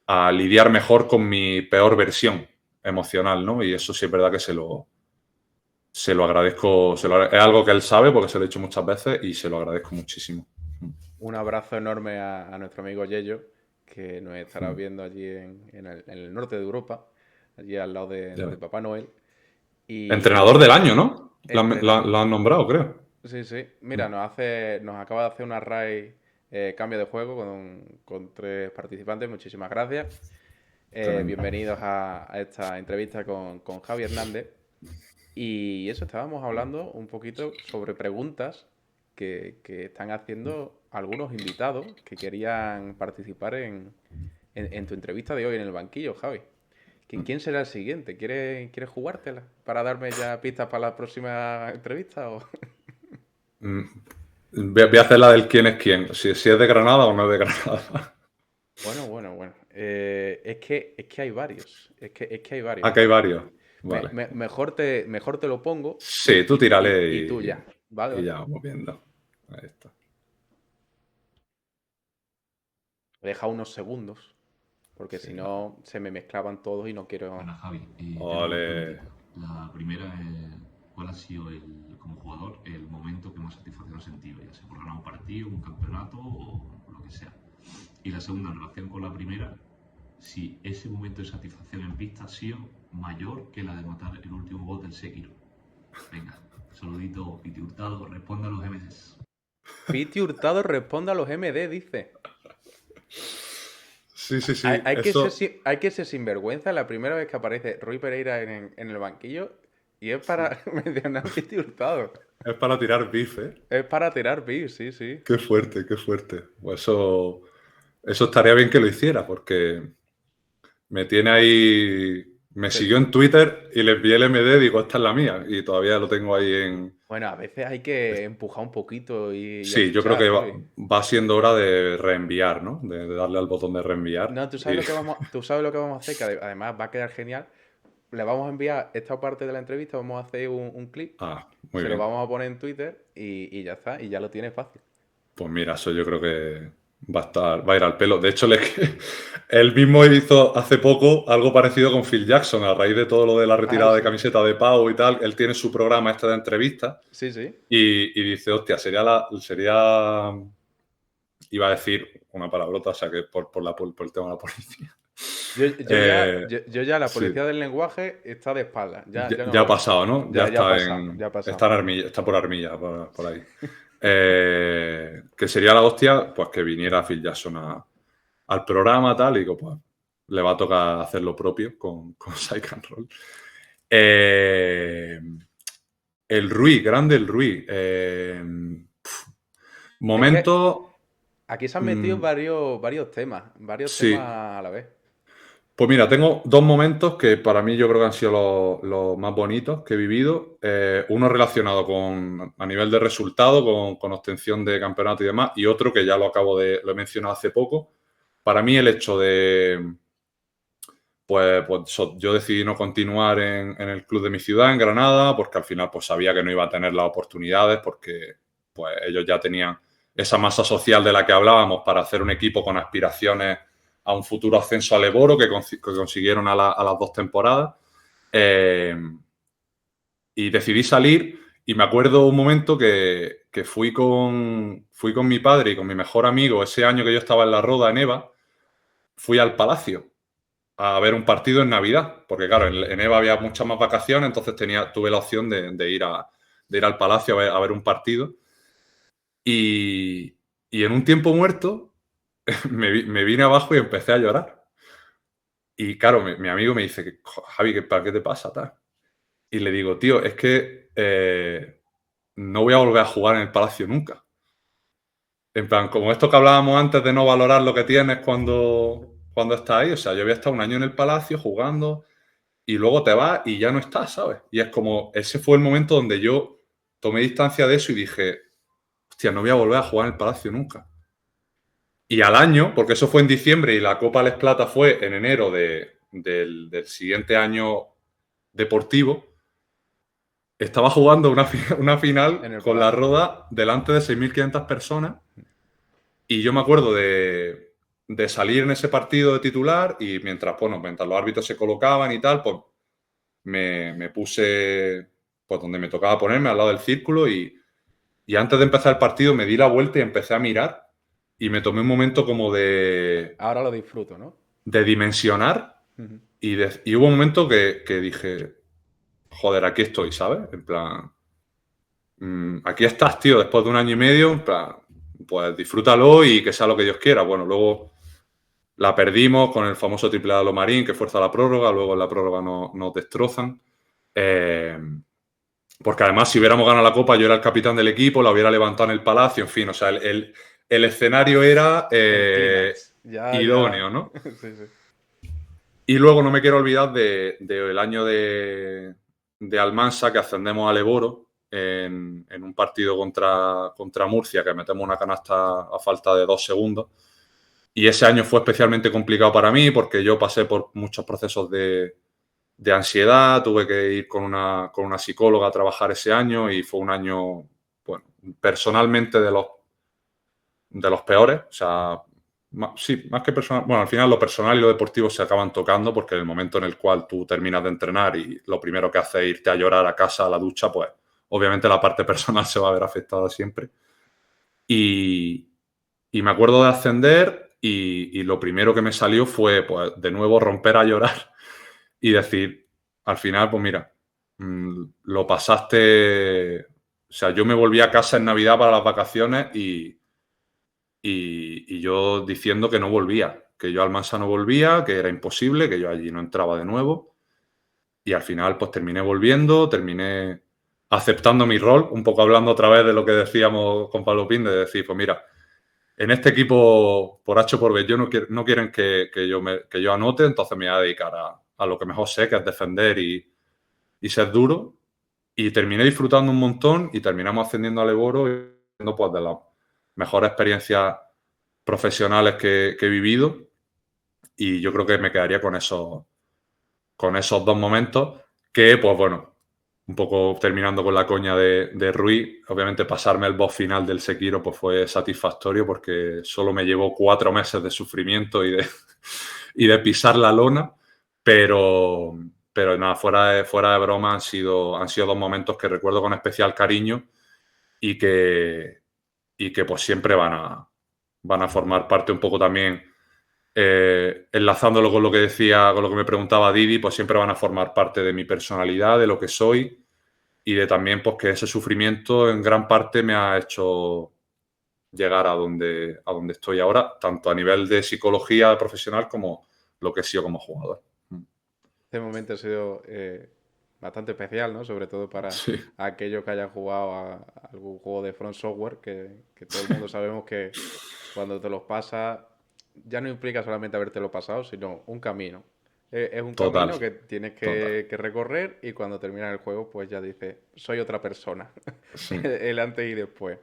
a lidiar mejor con mi peor versión emocional, ¿no? Y eso sí es verdad que se lo agradezco. Es algo que él sabe porque se lo he dicho muchas veces y se lo agradezco muchísimo. Un abrazo enorme a nuestro amigo Yello, que nos estará viendo allí en el norte de Europa, allí al lado de Papá Noel. Y Entrenador del año, ¿no? Entrenador. Lo han nombrado, creo. Sí, sí. Mira, nos acaba de hacer una raid cambio de juego con 3 participantes. Muchísimas gracias. Bienvenidos a esta entrevista con Javi Hernández. Y eso, estábamos hablando un poquito sobre preguntas que están haciendo algunos invitados que querían participar en tu entrevista de hoy en el banquillo, Javi. ¿Quién será el siguiente? ¿Quieres jugártela para darme ya pistas para la próxima entrevista? Voy a hacer la del quién es quién. Si es de Granada o no es de Granada. Bueno. Es que hay varios. Es que hay varios. Aquí hay varios. Vale. Mejor te lo pongo. Sí, tú tírale y tú ya. Vale. Y ya vamos viendo. Ahí está. Deja unos segundos. Porque si no, se me mezclaban todos y no quiero... Bueno, Javi, Ole. La primera es cuál ha sido, como jugador, el momento que más satisfacción ha sentido, ya sea por ganar un partido, un campeonato o lo que sea. Y la segunda, en relación con la primera, si ese momento de satisfacción en pista ha sido mayor que la de matar el último gol del Sekiro. Venga, saludito, Piti Hurtado, responda a los MDs. Piti Hurtado responde a los MD, dice. Sí. Hay que ser sinvergüenza la primera vez que aparece Rui Pereira en el banquillo y es para mencionar a Piti Hurtado. Es para tirar beef, ¿eh? Es para tirar beef, sí. Qué fuerte. Pues eso estaría bien que lo hiciera porque me tiene ahí... Me siguió en Twitter y le envié el MD, digo, esta es la mía. Y todavía lo tengo ahí en... Bueno, a veces hay que empujar un poquito y sí, yo creo que va siendo hora de reenviar, ¿no? De darle al botón de reenviar. No, tú sabes lo que vamos a hacer, que además va a quedar genial. Le vamos a enviar esta parte de la entrevista, vamos a hacer un clip. Muy bien. Lo vamos a poner en Twitter y ya está, y ya lo tienes fácil. Pues mira, eso yo creo que va a ir al pelo. De hecho, él mismo hizo hace poco algo parecido con Phil Jackson, a raíz de todo lo de la retirada de camiseta de Pau y tal. Él tiene su programa de entrevistas. Sí. Y dice, hostia, iba a decir una palabrota, o sea que por el tema de la policía. Yo ya la policía del lenguaje está de espalda. Ya ha pasado, ¿no? Ya ha pasado. Está por Armilla, por ahí. Que sería la hostia, pues que viniera Phil Jackson al programa tal y que pues le va a tocar hacer lo propio con Psych and Roll. El Rui, grande el Rui. Momento... Aquí se han metido varios temas a la vez. Pues mira, tengo 2 momentos que para mí yo creo que han sido los más bonitos que he vivido. Uno relacionado a nivel de resultado, con obtención de campeonato y demás, y otro que ya lo he mencionado hace poco. Para mí el hecho de, pues yo decidí no continuar en el club de mi ciudad, en Granada, porque al final pues sabía que no iba a tener las oportunidades, porque pues ellos ya tenían esa masa social de la que hablábamos para hacer un equipo con aspiraciones a un futuro ascenso al Eboro que consiguieron a las 2 temporadas. Y decidí salir y me acuerdo un momento que fui con mi padre y con mi mejor amigo ese año que yo estaba en La Roda, en Eva, fui al Palacio a ver un partido en Navidad, porque claro, en Eva había muchas más vacaciones, entonces tuve la opción de ir al Palacio a ver un partido. Y en un tiempo muerto me vine abajo y empecé a llorar. Y claro, mi amigo me dice, Javi, ¿para qué te pasa? Tal? Y le digo, tío, es que no voy a volver a jugar en el Palacio nunca. En plan, como esto que hablábamos antes de no valorar lo que tienes cuando estás ahí. O sea, yo había estado un año en el Palacio jugando y luego te vas y ya no estás, ¿sabes? Y es como, ese fue el momento donde yo tomé distancia de eso y dije, hostia, no voy a volver a jugar en el Palacio nunca. Y al año, porque eso fue en diciembre y la Copa Les Plata fue en enero del siguiente año deportivo, estaba jugando una final con La Roda delante de 6.500 personas Y yo me acuerdo de salir en ese partido de titular y mientras los árbitros se colocaban y tal, pues me puse pues donde me tocaba ponerme, al lado del círculo, y antes de empezar el partido me di la vuelta y empecé a mirar y me tomé un momento como Ahora lo disfruto, ¿no? de dimensionar Ujú. y hubo un momento que dije, joder, aquí estoy, ¿sabes? En plan, aquí estás, tío, después de un año y medio, en plan, pues disfrútalo y que sea lo que Dios quiera. Bueno, luego la perdimos con el famoso triple de Lomarín, que fuerza la prórroga, luego en la prórroga nos destrozan. Porque además, si hubiéramos ganado la Copa, yo era el capitán del equipo, la hubiera levantado en el Palacio, en fin, o sea, el escenario era El clímax. idóneo, ¿no? Sí, sí. Y luego no me quiero olvidar del año de Almansa, que ascendemos al Eboro en un partido contra Murcia, que metemos una canasta a falta de 2 segundos. Y ese año fue especialmente complicado para mí porque yo pasé por muchos procesos de ansiedad, tuve que ir con una psicóloga a trabajar ese año y fue un año, bueno, personalmente de los peores. O sea, sí, más que personal. Bueno, al final lo personal y lo deportivo se acaban tocando porque en el momento en el cual tú terminas de entrenar y lo primero que haces es irte a llorar a casa, a la ducha, pues obviamente la parte personal se va a ver afectada siempre. Y me acuerdo de ascender y lo primero que me salió fue, pues, de nuevo romper a llorar y decir, al final, pues mira, lo pasaste. O sea, yo me volví a casa en Navidad para las vacaciones y yo diciendo que no volvía, que yo al Almansa no volvía, que era imposible, que yo allí no entraba de nuevo. Y al final, pues terminé volviendo, terminé aceptando mi rol, un poco hablando otra vez de lo que decíamos con Pablo Pin, de decir, pues mira, en este equipo, por H o por B, no quieren que yo anote, entonces me voy a dedicar a lo que mejor sé, que es defender y ser duro. Y terminé disfrutando un montón y terminamos ascendiendo al Eboro y siendo, pues, de las mejores experiencias profesionales que he vivido. Y yo creo que me quedaría con esos 2 momentos que, pues bueno, un poco terminando con la coña de Rui, obviamente pasarme el boss final del Sekiro pues fue satisfactorio porque solo me llevó 4 meses de sufrimiento y de pisar la lona, pero nada, fuera de broma han sido 2 momentos que recuerdo con especial cariño y que pues siempre van a formar parte un poco también, enlazándolo con lo que decía, con lo que me preguntaba Didi, pues siempre van a formar parte de mi personalidad, de lo que soy y de también pues que ese sufrimiento en gran parte me ha hecho llegar a donde estoy ahora, tanto a nivel de psicología profesional como lo que he sido como jugador. Este momento ha sido bastante especial, ¿no? Sobre todo para Sí, aquellos que hayan jugado a algún juego de Front Software, que todo el mundo sabemos que cuando te los pasas, ya no implica solamente habértelo pasado, sino un camino. Es un total, camino que tienes total. que recorrer y cuando terminas el juego, pues ya dices, soy otra persona. Sí, El antes y después.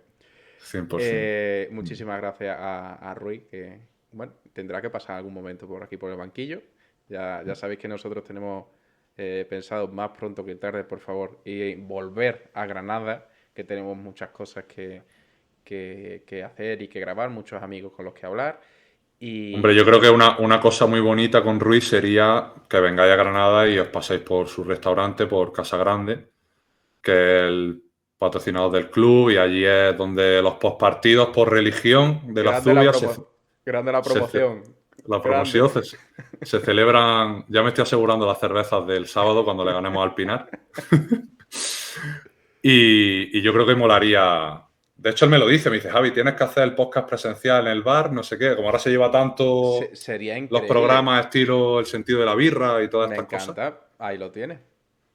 100%. Muchísimas gracias a Rui, que bueno, tendrá que pasar algún momento por aquí por el banquillo. Ya sabéis que nosotros tenemos pensado más pronto que tarde, por favor, y volver a Granada, que tenemos muchas cosas que hacer y que grabar, muchos amigos con los que hablar. Hombre, yo creo que una cosa muy bonita con Ruiz sería que vengáis a Granada y os paséis por su restaurante, por Casa Grande, que es el patrocinador del club, y allí es donde los postpartidos por religión de la Grande la Zubia grande la se ce- promoción. la Grande. promoción se celebran. Ya me estoy asegurando las cervezas del sábado cuando le ganemos al Pinar. Y yo creo que molaría. De hecho, él me lo dice, me dice, Javi, tienes que hacer el podcast presencial en el bar, no sé qué. Como ahora se lleva tanto Sería los increíble. programas estilo El sentido de la birra y todas Me estas cosas. encanta. Ahí lo tienes.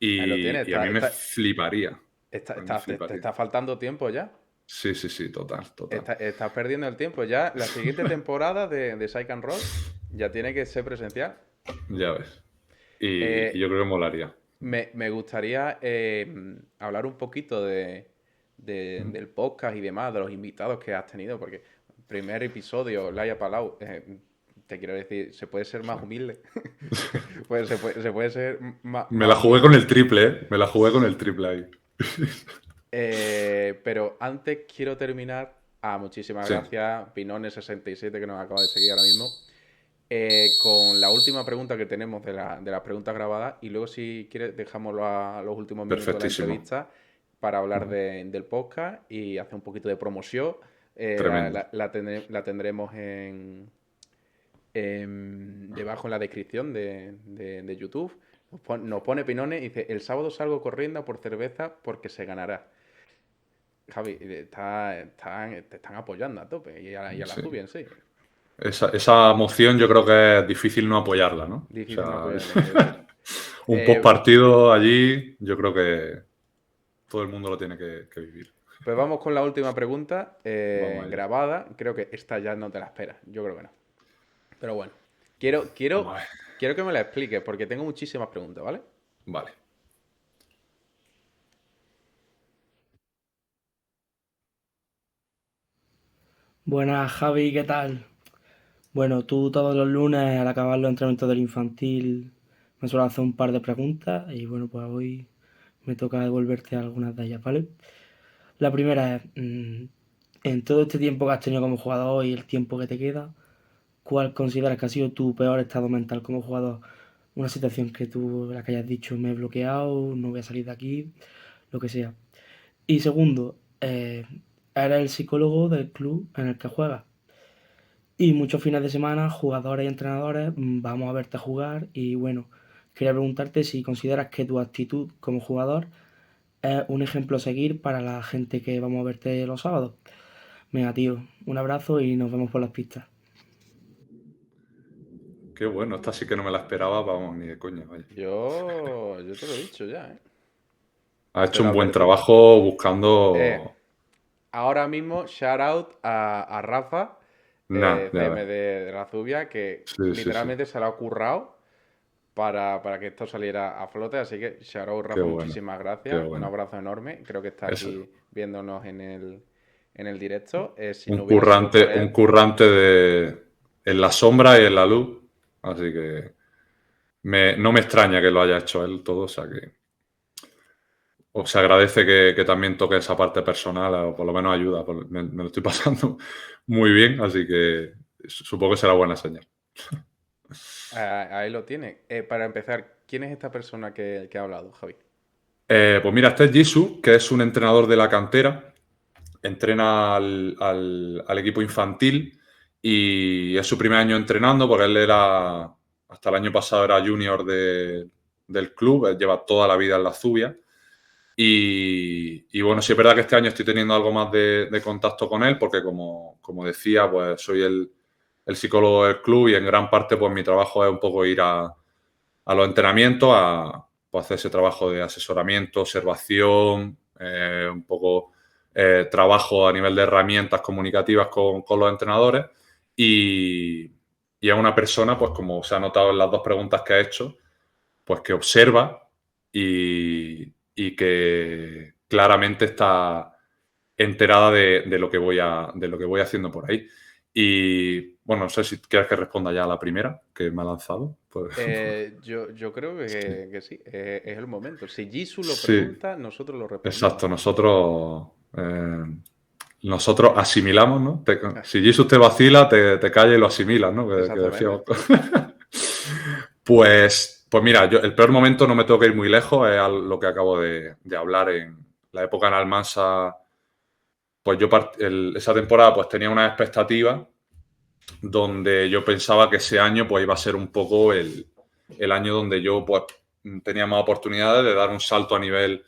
Ahí lo tienes. Y a mí me fliparía. A mí me Te fliparía. está faltando tiempo ya. Sí, sí, sí, total, total. Estás perdiendo el tiempo ya. La siguiente temporada de Psych and Roll ya tiene que ser presencial. Ya ves. Y Eh, yo creo que molaría. me gustaría hablar un poquito del podcast y demás, de los invitados que has tenido, porque primer episodio, Laia Palau, te quiero decir, se puede ser más humilde. Pues se puede ser Me más la jugué humilde. con el triple, ¿eh? Me la jugué con el triple ahí. Pero antes quiero terminar Muchísimas Sí. gracias, Pinone67, que nos acaba de seguir ahora mismo. Con la última pregunta que tenemos de las preguntas grabadas, y luego, si quieres, dejamos los últimos minutos de la Perfectísimo. entrevista para hablar del podcast y hacer un poquito de promoción. Tremendo. La tendremos debajo en la descripción de YouTube. Nos pone Pinone y dice: el sábado salgo corriendo a por cerveza porque se ganará. Javi, te están apoyando a tope y a la Sí. Zubi en sí. Esa moción yo creo que es difícil no apoyarla, ¿no? Difícil O no sea, apoyarla. un postpartido allí, yo creo que todo el mundo lo tiene que vivir. Pues vamos con la última pregunta Vamos allá. grabada. Creo que esta ya no te la esperas. Yo creo que no. Pero bueno, Vamos quiero a ver. que me la expliques porque tengo muchísimas preguntas, ¿vale? Vale. Buenas, Javi, ¿qué tal? Bueno, tú todos los lunes al acabar los entrenamientos del infantil me suelo hacer un par de preguntas y bueno, pues hoy me toca devolverte algunas de ellas, ¿vale? La primera es, en todo este tiempo que has tenido como jugador y el tiempo que te queda, ¿cuál consideras que ha sido tu peor estado mental como jugador? Una situación que tú, la que hayas dicho, me he bloqueado, no voy a salir de aquí, lo que sea. Y segundo, eres el psicólogo del club en el que juegas. Y muchos fines de semana, jugadores y entrenadores, vamos a verte jugar y bueno, quería preguntarte si consideras que tu actitud como jugador es un ejemplo a seguir para la gente que vamos a verte los sábados. Venga, tío, un abrazo y nos vemos por las pistas. Qué bueno, esta sí que no me la esperaba, vamos, ni de coña, vaya. Yo te lo he dicho ya, ¿eh? Ha Te hecho lo un buen advertí. trabajo buscando... Ahora mismo, shout out a Rafa, Nah, ya ves. CMD de la Zubia, que Sí, sí, sí. literalmente se lo ha currado para que esto saliera a flote. Así que, shout out, Rafa, Qué bueno, muchísimas qué gracias. Un bueno. abrazo enorme. Creo que está Eso. aquí viéndonos en el directo. Si no Un hubiera sido por currante él, en la sombra y en la luz. Así que no me extraña que lo haya hecho él todo, o sea que o se agradece que también toque esa parte personal, o por lo menos ayuda. Me lo estoy pasando muy bien, así que supongo que será buena señal. ahí lo tiene. Para empezar, ¿quién es esta persona que ha hablado, Javi? Pues mira, este es Jisoo, que es un entrenador de la cantera. Entrena al equipo infantil y es su primer año entrenando porque él hasta el año pasado era junior del club, él lleva toda la vida en la Zubia. Y bueno, sí es verdad que este año estoy teniendo algo más de contacto con él porque como decía, pues soy el psicólogo del club y en gran parte pues mi trabajo es un poco ir a los entrenamientos pues, hacer ese trabajo de asesoramiento, observación, un poco trabajo a nivel de herramientas comunicativas con los entrenadores y es una persona, pues como se ha notado en las dos preguntas que ha hecho, pues que observa y que claramente está enterada de lo que voy haciendo por ahí. Y bueno, no sé si quieres que responda ya a la primera que me ha lanzado. Pues, Yo creo que sí, es el momento. Si Jisoo lo sí, pregunta, nosotros lo respondemos. exacto. Nosotros asimilamos, ¿no? Si Jesús te vacila, te calla y lo asimilas, ¿no? Que Exactamente. decía. Pues mira, el peor momento no me tengo que ir muy lejos, es lo que acabo de hablar en la época en Almansa. Pues yo esa temporada pues tenía unas expectativas donde yo pensaba que ese año pues iba a ser un poco el año donde yo pues tenía más oportunidades de dar un salto a nivel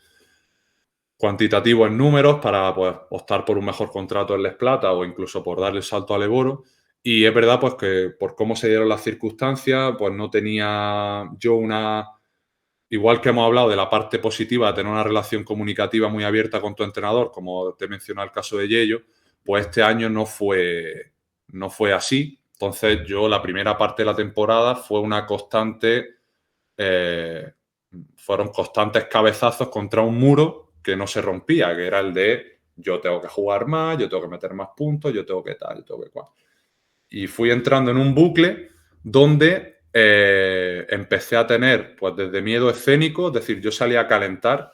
cuantitativo en números para pues, optar por un mejor contrato en Les Plata o incluso por darle el salto al Eboro. Y es verdad pues que por cómo se dieron las circunstancias, pues no tenía yo igual que hemos hablado de la parte positiva de tener una relación comunicativa muy abierta con tu entrenador, como te mencioné el caso de Yello, pues este año no fue así. Entonces yo la primera parte de la temporada fue una constante, fueron constantes cabezazos contra un muro que no se rompía, que era el de yo tengo que jugar más, yo tengo que meter más puntos, yo tengo que tal, yo tengo que cual. Y fui entrando en un bucle donde empecé a tener, pues desde miedo escénico, es decir, yo salía a calentar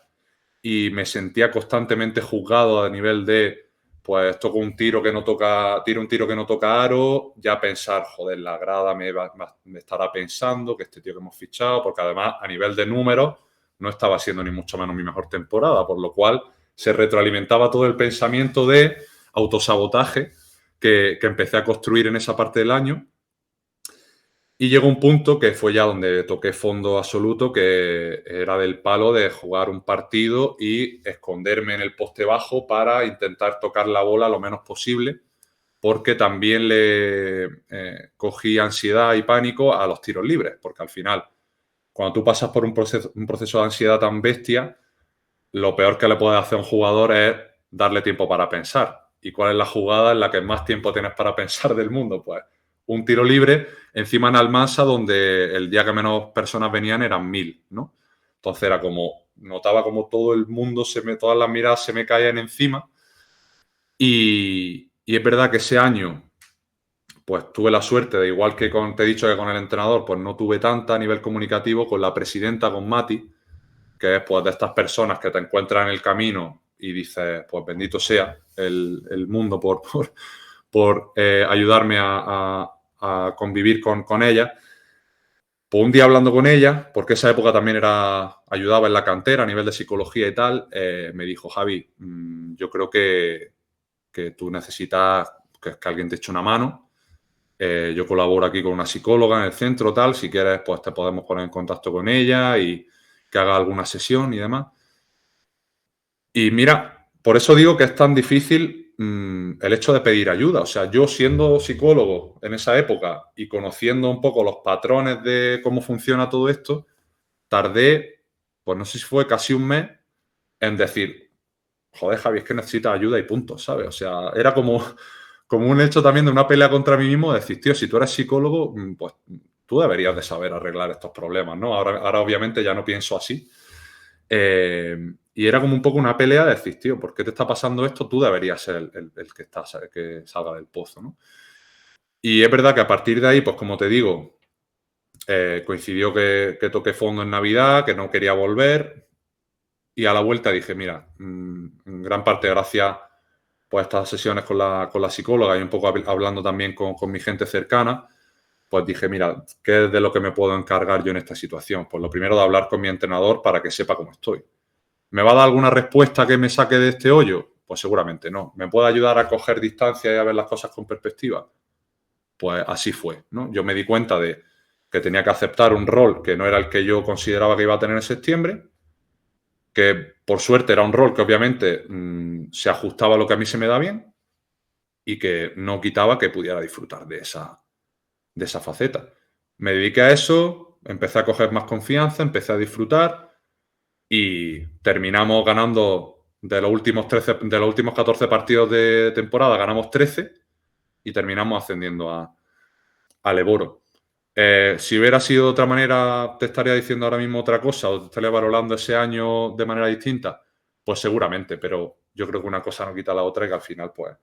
y me sentía constantemente juzgado a nivel de pues toco un tiro que no toca, tiro un tiro que no toca aro, ya pensar, joder, la grada me estará pensando que este tío que hemos fichado, porque además a nivel de números no estaba siendo ni mucho menos mi mejor temporada, por lo cual se retroalimentaba todo el pensamiento de autosabotaje que empecé a construir en esa parte del año. Y llegó un punto que fue ya donde toqué fondo absoluto, que era del palo de jugar un partido y esconderme en el poste bajo para intentar tocar la bola lo menos posible, porque también le cogí ansiedad y pánico a los tiros libres, porque al final, cuando tú pasas por un proceso de ansiedad tan bestia, lo peor que le puedes hacer a un jugador es darle tiempo para pensar. ¿Y cuál es la jugada en la que más tiempo tienes para pensar del mundo? Pues un tiro libre encima en Almansa, donde el día que menos personas venían eran 1000, ¿no? Entonces era como, notaba como todo el mundo, todas las miradas se me caían encima. Y es verdad que ese año, pues tuve la suerte de, igual que te he dicho que con el entrenador, pues no tuve tanta a nivel comunicativo, con la presidenta, con Mati, que es pues de estas personas que te encuentras en el camino y dices, pues bendito sea el mundo por ayudarme a convivir con ella. Pues un día hablando con ella, porque esa época también ayudaba en la cantera a nivel de psicología y tal, me dijo, Javi, yo creo que tú necesitas que alguien te eche una mano. Yo colaboro aquí con una psicóloga en el centro, tal, si quieres pues te podemos poner en contacto con ella y que haga alguna sesión y demás. Y mira, por eso digo que es tan difícil el hecho de pedir ayuda. O sea, yo siendo psicólogo en esa época y conociendo un poco los patrones de cómo funciona todo esto, tardé, pues no sé si fue casi un mes en decir, joder, Javi, es que necesitas ayuda y punto, ¿sabes? O sea, era como un hecho también de una pelea contra mí mismo, de decir, tío, si tú eres psicólogo, pues tú deberías de saber arreglar estos problemas, ¿no? Ahora obviamente ya no pienso así. Y era como un poco una pelea de decir, tío, ¿por qué te está pasando esto? Tú deberías ser el que salga del pozo, ¿no? Y es verdad que a partir de ahí, pues como te digo, coincidió que toqué fondo en Navidad, que no quería volver. Y a la vuelta dije, mira, en gran parte gracias pues, a estas sesiones con la psicóloga y un poco hablando también con mi gente cercana, pues dije, mira, ¿qué es de lo que me puedo encargar yo en esta situación? Pues lo primero de hablar con mi entrenador para que sepa cómo estoy. ¿Me va a dar alguna respuesta que me saque de este hoyo? Pues seguramente no. ¿Me puede ayudar a coger distancia y a ver las cosas con perspectiva? Pues así fue, ¿no? Yo me di cuenta de que tenía que aceptar un rol que no era el que yo consideraba que iba a tener en septiembre, que por suerte era un rol que obviamente se ajustaba a lo que a mí se me da bien y que no quitaba que pudiera disfrutar de esa faceta. Me dediqué a eso, empecé a coger más confianza, empecé a disfrutar y terminamos ganando de los últimos 14 partidos de temporada, ganamos 13 y terminamos ascendiendo al Eboro. Si hubiera sido de otra manera, te estaría diciendo ahora mismo otra cosa o te estaría valorando ese año de manera distinta, pues seguramente, pero yo creo que una cosa no quita la otra y que al final, pues,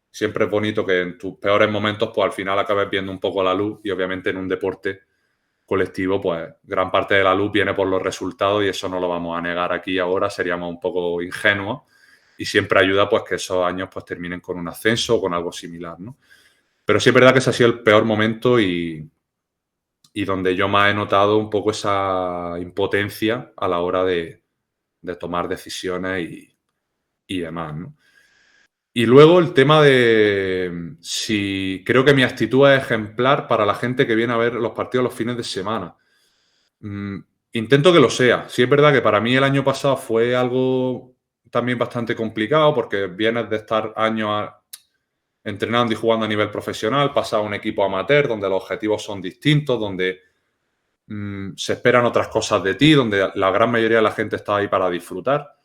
siempre es bonito que en tus peores momentos, pues al final acabes viendo un poco la luz y obviamente en un deporte colectivo, pues gran parte de la luz viene por los resultados y eso no lo vamos a negar aquí ahora, seríamos un poco ingenuos y siempre ayuda pues que esos años pues terminen con un ascenso o con algo similar, ¿no? Pero sí es verdad que ese ha sido el peor momento y donde yo más he notado un poco esa impotencia a la hora de tomar decisiones y demás, ¿no? Y luego el tema de si creo que mi actitud es ejemplar para la gente que viene a ver los partidos los fines de semana. Intento que lo sea. Sí es verdad que para mí el año pasado fue algo también bastante complicado porque vienes de estar años entrenando y jugando a nivel profesional, pasas a un equipo amateur donde los objetivos son distintos, donde se esperan otras cosas de ti, donde la gran mayoría de la gente está ahí para disfrutar.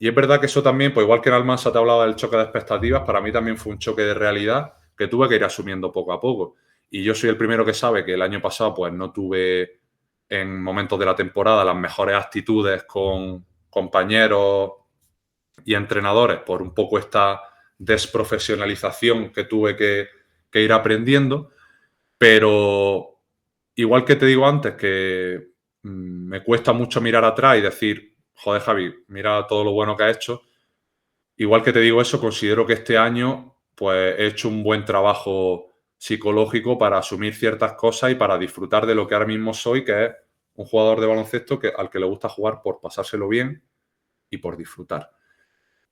Y es verdad que eso también, pues igual que en Almansa te hablaba del choque de expectativas, para mí también fue un choque de realidad que tuve que ir asumiendo poco a poco. Y yo soy el primero que sabe que el año pasado pues no tuve en momentos de la temporada las mejores actitudes con compañeros y entrenadores por un poco esta desprofesionalización que tuve que ir aprendiendo. Pero igual que te digo antes que me cuesta mucho mirar atrás y decir, joder, Javi, mira todo lo bueno que has hecho. igual que te digo eso, considero que este año pues he hecho un buen trabajo psicológico para asumir ciertas cosas y para disfrutar de lo que ahora mismo soy, que es un jugador de baloncesto al que le gusta jugar por pasárselo bien y por disfrutar.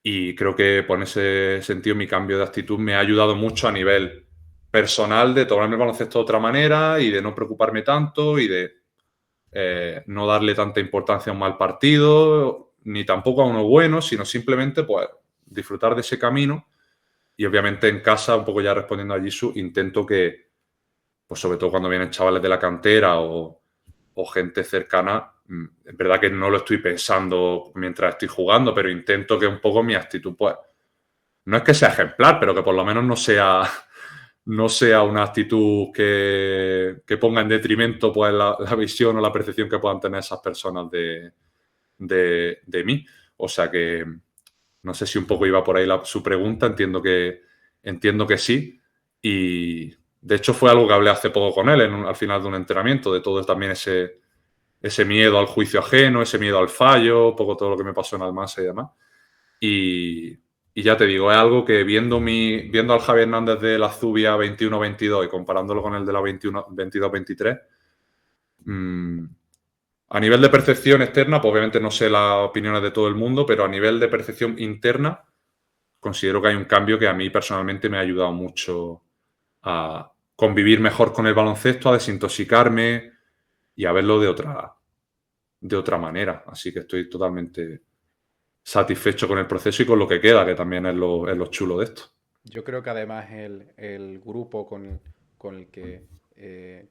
Y creo que por ese sentido mi cambio de actitud me ha ayudado mucho a nivel personal de tomarme el baloncesto de otra manera y de no preocuparme tanto y de no darle tanta importancia a un mal partido, ni tampoco a uno bueno, sino simplemente pues disfrutar de ese camino. Y obviamente en casa, un poco ya respondiendo a Jisoo, intento que, pues sobre todo cuando vienen chavales de la cantera o gente cercana, es verdad que no lo estoy pensando mientras estoy jugando, pero intento que un poco mi actitud, pues, no es que sea ejemplar, pero que por lo menos no sea una actitud que ponga en detrimento pues, la visión o la percepción que puedan tener esas personas de mí. O sea que no sé si un poco iba por ahí su pregunta, entiendo que sí. Y de hecho fue algo que hablé hace poco con él al final de un entrenamiento, de todo también ese miedo al juicio ajeno, ese miedo al fallo, un poco todo lo que me pasó en Almansa y demás. Y ya te digo, es algo que viendo al Javi Hernández de la Zubia 21-22 y comparándolo con el de la 22-23, a nivel de percepción externa, pues obviamente no sé las opiniones de todo el mundo, pero a nivel de percepción interna, considero que hay un cambio que a mí personalmente me ha ayudado mucho a convivir mejor con el baloncesto, a desintoxicarme y a verlo de otra manera. Así que estoy totalmente satisfecho con el proceso y con lo que queda, que también es lo chulo de esto. Yo creo que además el grupo con el que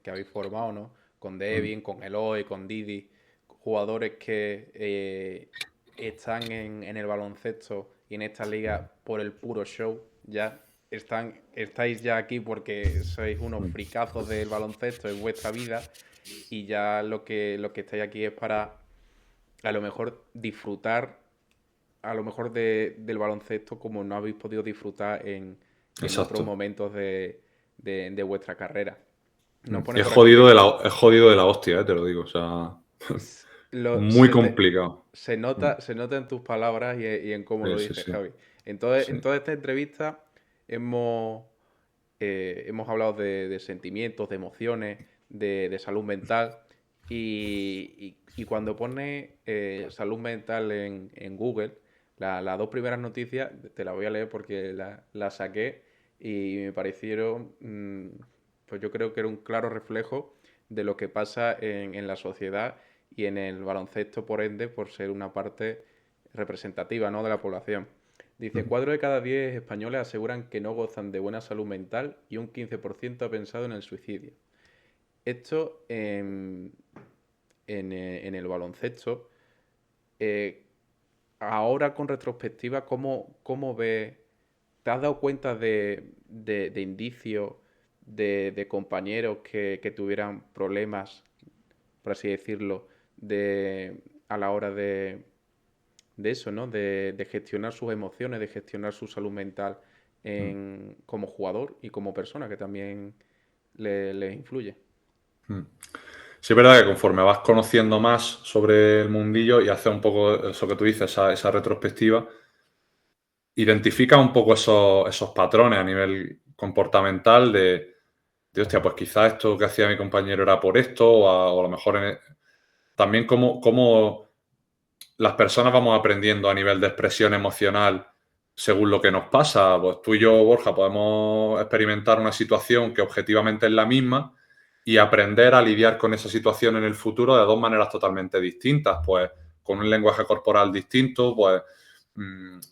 habéis formado, ¿no? Con Devin, con Eloy, con Didi, jugadores que están en el baloncesto y en esta liga por el puro show, ya estáis ya aquí porque sois unos fricazos del baloncesto en vuestra vida y ya lo que estáis aquí es para a lo mejor disfrutar a lo mejor del baloncesto como no habéis podido disfrutar en otros momentos de vuestra carrera. Es jodido de la hostia, te lo digo. O sea, muy complicado. Se nota en tus palabras y en cómo lo dices, sí. Javi. En toda esta entrevista hemos hablado de sentimientos, de emociones, de salud mental. Y cuando pones salud mental en Google, las dos primeras noticias, te las voy a leer porque las saqué y me parecieron, pues yo creo que era un claro reflejo de lo que pasa en la sociedad y en el baloncesto, por ende, por ser una parte representativa, ¿no?, de la población. Dice, 4 de cada 10 españoles aseguran que no gozan de buena salud mental y un 15% ha pensado en el suicidio. Esto en el baloncesto, ahora con retrospectiva, ¿cómo ves? ¿Te has dado cuenta de indicios de compañeros que tuvieran problemas, por así decirlo, a la hora de eso, ¿no? De gestionar sus emociones, de gestionar su salud mental como jugador y como persona, que también les influye? Sí, es verdad que conforme vas conociendo más sobre el mundillo y haces un poco eso que tú dices, esa retrospectiva, identifica un poco esos patrones a nivel comportamental de hostia, pues quizás esto que hacía mi compañero era por esto, o a lo mejor también cómo las personas vamos aprendiendo a nivel de expresión emocional según lo que nos pasa. Pues tú y yo, Borja, podemos experimentar una situación que objetivamente es la misma y aprender a lidiar con esa situación en el futuro de dos maneras totalmente distintas, pues con un lenguaje corporal distinto, pues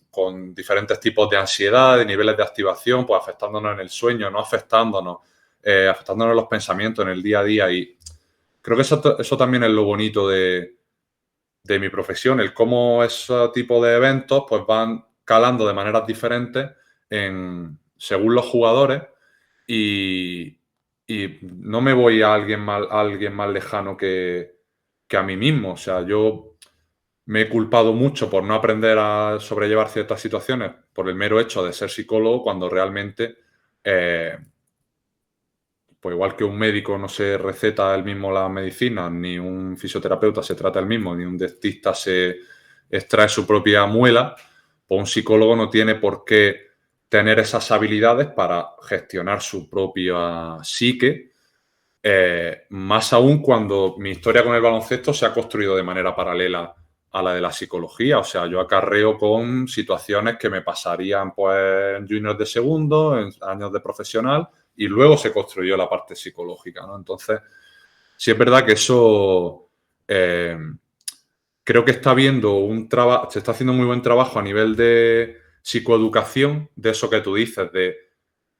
con diferentes tipos de ansiedad, de niveles de activación, pues afectándonos en el sueño, no afectándonos en los pensamientos en el día a día. Y creo que eso también es lo bonito de mi profesión, el cómo ese tipo de eventos pues van calando de maneras diferentes según los jugadores y no me voy a alguien más lejano que a mí mismo. O sea, yo me he culpado mucho por no aprender a sobrellevar ciertas situaciones por el mero hecho de ser psicólogo cuando realmente, pues igual que un médico no se receta él mismo la medicina, ni un fisioterapeuta se trata él mismo, ni un dentista se extrae su propia muela, pues un psicólogo no tiene por qué tener esas habilidades para gestionar su propia psique, más aún cuando mi historia con el baloncesto se ha construido de manera paralela a la de la psicología. O sea, yo acarreo con situaciones que me pasarían pues en juniors de segundo, en años de profesional, y luego se construyó la parte psicológica, ¿no? Entonces, sí es verdad que eso creo que está habiendo se está haciendo muy buen trabajo a nivel de psicoeducación, de eso que tú dices, de,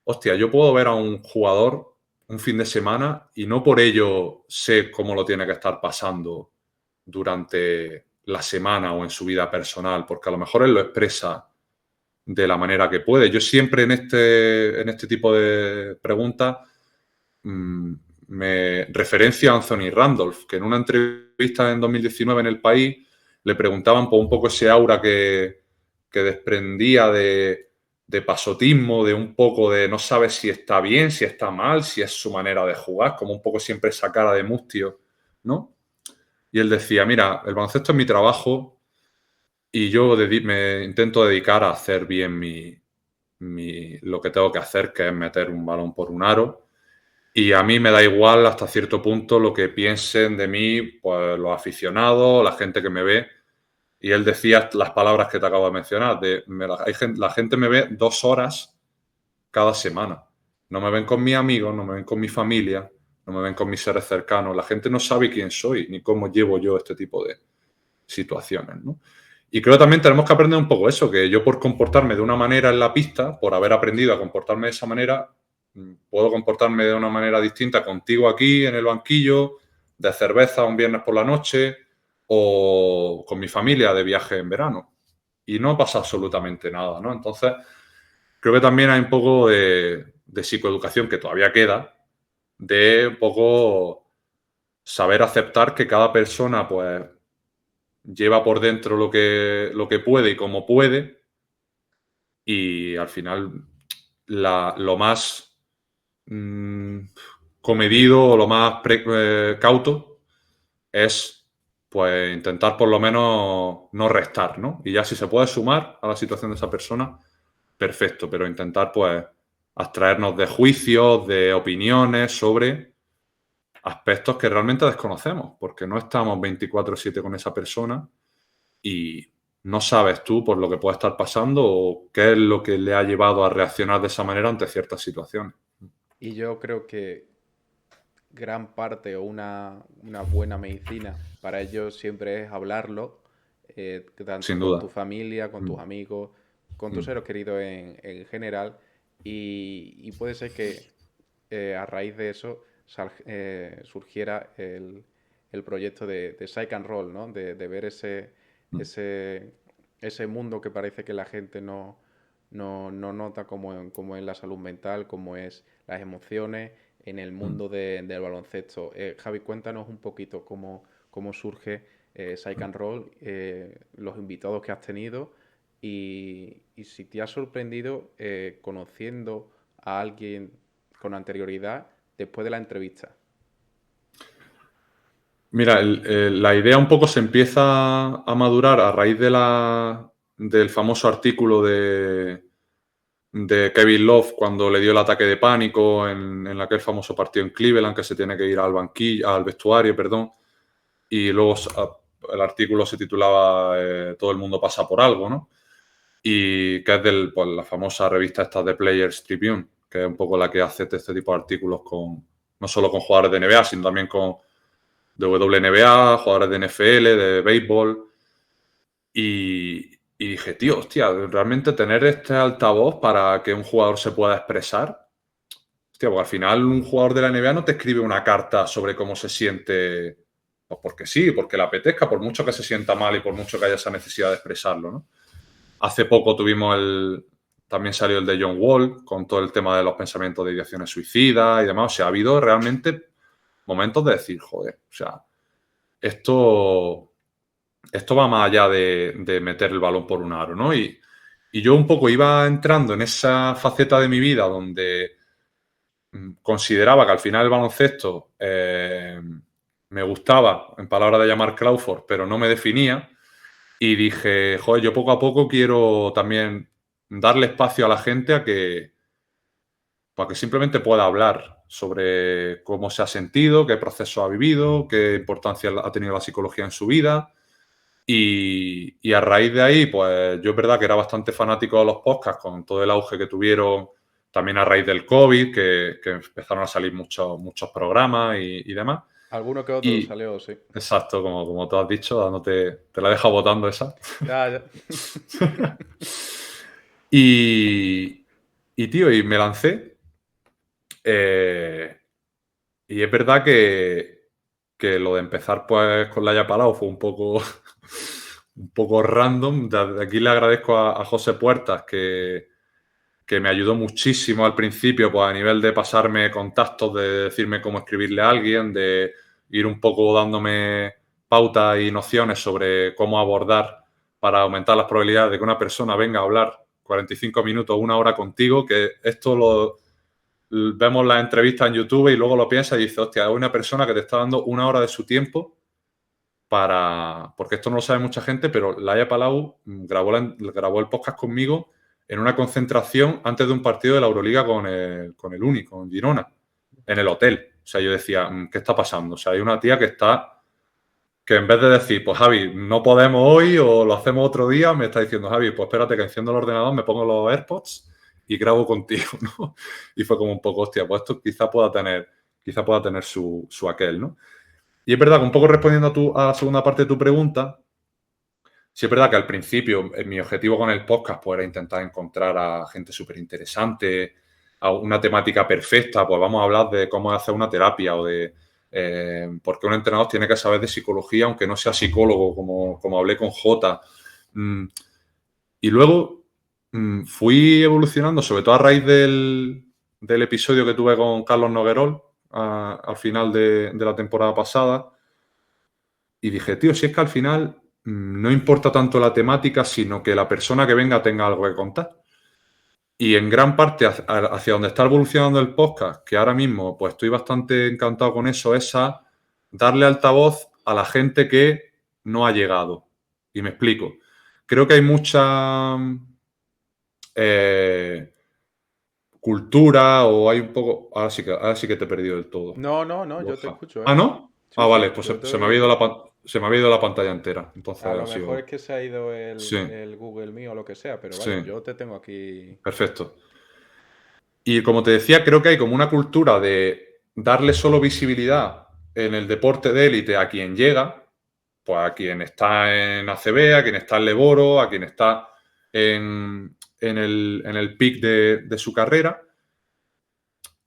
hostia, yo puedo ver a un jugador un fin de semana y no por ello sé cómo lo tiene que estar pasando durante la semana o en su vida personal, porque a lo mejor él lo expresa de la manera que puede. Yo siempre en este tipo de preguntas me referencio a Anthony Randolph, que en una entrevista en 2019 en El País le preguntaban por un poco ese aura que desprendía de pasotismo, de un poco de no sabe si está bien, si está mal, si es su manera de jugar, como un poco siempre esa cara de mustio, ¿no? Y él decía, mira, el baloncesto es mi trabajo y yo me intento dedicar a hacer bien lo que tengo que hacer, que es meter un balón por un aro. Y a mí me da igual hasta cierto punto lo que piensen de mí, pues los aficionados, la gente que me ve. Y él decía las palabras que te acabo de mencionar, la gente me ve 2 horas cada semana. No me ven con mis amigos, no me ven con mi familia, no me ven con mis seres cercanos. La gente no sabe quién soy ni cómo llevo yo este tipo de situaciones, ¿no? Y creo que también tenemos que aprender un poco eso, que yo por comportarme de una manera en la pista, por haber aprendido a comportarme de esa manera, puedo comportarme de una manera distinta contigo aquí en el banquillo, de cerveza un viernes por la noche o con mi familia de viaje en verano. Y no pasa absolutamente nada, ¿no? Entonces, creo que también hay un poco de psicoeducación que todavía queda, de un poco saber aceptar que cada persona, pues, lleva por dentro lo que puede y como puede, y al final lo más comedido o lo más cauto es pues intentar por lo menos no restar, ¿no? Y ya si se puede sumar a la situación de esa persona, perfecto, pero intentar pues abstraernos de juicios, de opiniones sobre aspectos que realmente desconocemos, porque no estamos 24/7 con esa persona y no sabes tú por lo que puede estar pasando o qué es lo que le ha llevado a reaccionar de esa manera ante ciertas situaciones. Y yo creo que gran parte o una buena medicina para ello siempre es hablarlo, tanto Sin con duda. tu familia, con tus Mm. amigos, con tus seres queridos en general. Y puede ser que a raíz de eso surgiera el proyecto de Psych and Roll, ¿no? De ver ese mundo que parece que la gente no nota como es la salud mental, como es las emociones en el mundo del baloncesto. Javi, cuéntanos un poquito cómo surge Psych and Roll, los invitados que has tenido y si te has sorprendido conociendo a alguien con anterioridad después de la entrevista. Mira, la idea un poco se empieza a madurar a raíz del famoso artículo de Kevin Love cuando le dio el ataque de pánico en aquel famoso partido en Cleveland, que se tiene que ir al banquillo, al vestuario, perdón, y luego el artículo se titulaba Todo el mundo pasa por algo, ¿no? Y que es pues, la famosa revista esta de Players Tribune, que es un poco la que hace este tipo de artículos no solo con jugadores de NBA, sino también con de WNBA, jugadores de NFL, de béisbol. Y dije, tío, hostia, realmente tener este altavoz para que un jugador se pueda expresar. Hostia, porque al final un jugador de la NBA no te escribe una carta sobre cómo se siente, pues porque sí, porque le apetezca, por mucho que se sienta mal y por mucho que haya esa necesidad de expresarlo, ¿no? Hace poco también salió el de John Wall con todo el tema de los pensamientos de ideaciones suicidas y demás. O sea, ha habido realmente momentos de decir, joder, o sea, esto va más allá de meter el balón por un aro, ¿no? Y yo un poco iba entrando en esa faceta de mi vida donde consideraba que al final el baloncesto me gustaba, en palabras de Jamal Crawford, pero no me definía. Y dije, joder, yo poco a poco quiero también darle espacio a la gente para que simplemente pueda hablar sobre cómo se ha sentido, qué proceso ha vivido, qué importancia ha tenido la psicología en su vida. Y a raíz de ahí, pues yo es verdad que era bastante fanático de los podcasts con todo el auge que tuvieron también a raíz del COVID, que empezaron a salir muchos programas y demás. Alguno que otro Y, salió, sí. exacto, como tú has dicho, te la he dejado botando esa. Ya. Y tío, y me lancé. Y es verdad que lo de empezar pues con la haya palao fue un poco random. De aquí le agradezco a José Puertas que me ayudó muchísimo al principio, pues a nivel de pasarme contactos, de decirme cómo escribirle a alguien, de ir un poco dándome pautas y nociones sobre cómo abordar para aumentar las probabilidades de que una persona venga a hablar 45 minutos, una hora contigo, que esto vemos las entrevistas en YouTube y luego lo piensas y dices, hostia, es una persona que te está dando una hora de su tiempo porque esto no lo sabe mucha gente, pero Laia Palau grabó el podcast conmigo en una concentración antes de un partido de la Euroliga con el Uni, con Girona, en el hotel. O sea, yo decía, ¿qué está pasando? O sea, hay una tía que en vez de decir, pues Javi, no podemos hoy o lo hacemos otro día, me está diciendo, Javi, pues espérate que enciendo el ordenador, me pongo los AirPods y grabo contigo, ¿no? Y fue como un poco, hostia, pues esto quizá pueda tener su aquel, ¿no? Y es verdad que un poco respondiendo a la segunda parte de tu pregunta, sí es verdad que al principio mi objetivo con el podcast pues, era intentar encontrar a gente súper interesante, a una temática perfecta, pues vamos a hablar de cómo hacer una terapia o de por qué un entrenador tiene que saber de psicología aunque no sea psicólogo, como hablé con Jota. Y luego fui evolucionando, sobre todo a raíz del episodio que tuve con Carlos Noguerol al final de la temporada pasada. Y dije, tío, si es que al final no importa tanto la temática, sino que la persona que venga tenga algo que contar. Y en gran parte hacia donde está evolucionando el podcast, que ahora mismo pues estoy bastante encantado con eso, es a darle altavoz a la gente que no ha llegado. Y me explico. Creo que hay mucha cultura o hay un poco... Ahora sí que te he perdido del todo. No, yo te escucho, ¿eh? ¿Ah, no? Sí, Ah, sí, vale, pues yo te se voy me había ido oyendo. se me había ido la pantalla entera. Entonces A ha lo mejor sido... es que se ha ido Sí, el Google mío o lo que sea, pero vaya, sí, yo te tengo aquí. perfecto. Y como te decía, creo que hay como una cultura de darle solo visibilidad en el deporte de élite a quien llega, pues a quien está en ACB, a quien está en Leboro, a quien está en el pic de su carrera,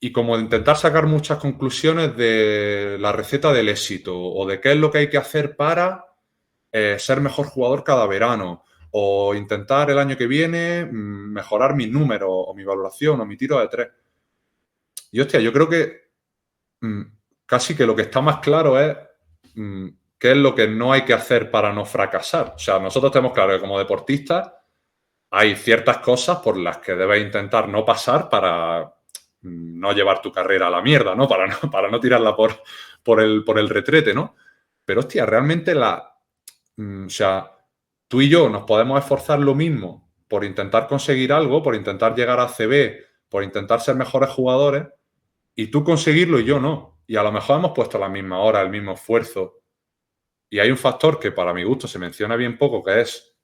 y como de intentar sacar muchas conclusiones de la receta del éxito o de qué es lo que hay que hacer para ser mejor jugador cada verano o intentar el año que viene mejorar mis números o mi valoración o mi tiro de tres. Y hostia, yo creo que casi que lo que está más claro es qué es lo que no hay que hacer para no fracasar. O sea, nosotros tenemos claro que como deportistas hay ciertas cosas por las que debes intentar no pasar para no llevar tu carrera a la mierda, ¿no? Para no tirarla por el retrete, ¿no? Pero hostia, realmente o sea, tú y yo nos podemos esforzar lo mismo por intentar conseguir algo, por intentar llegar a CB, por intentar ser mejores jugadores, y tú conseguirlo y yo no. Y a lo mejor hemos puesto la misma hora, el mismo esfuerzo. Y hay un factor que para mi gusto se menciona bien poco, que es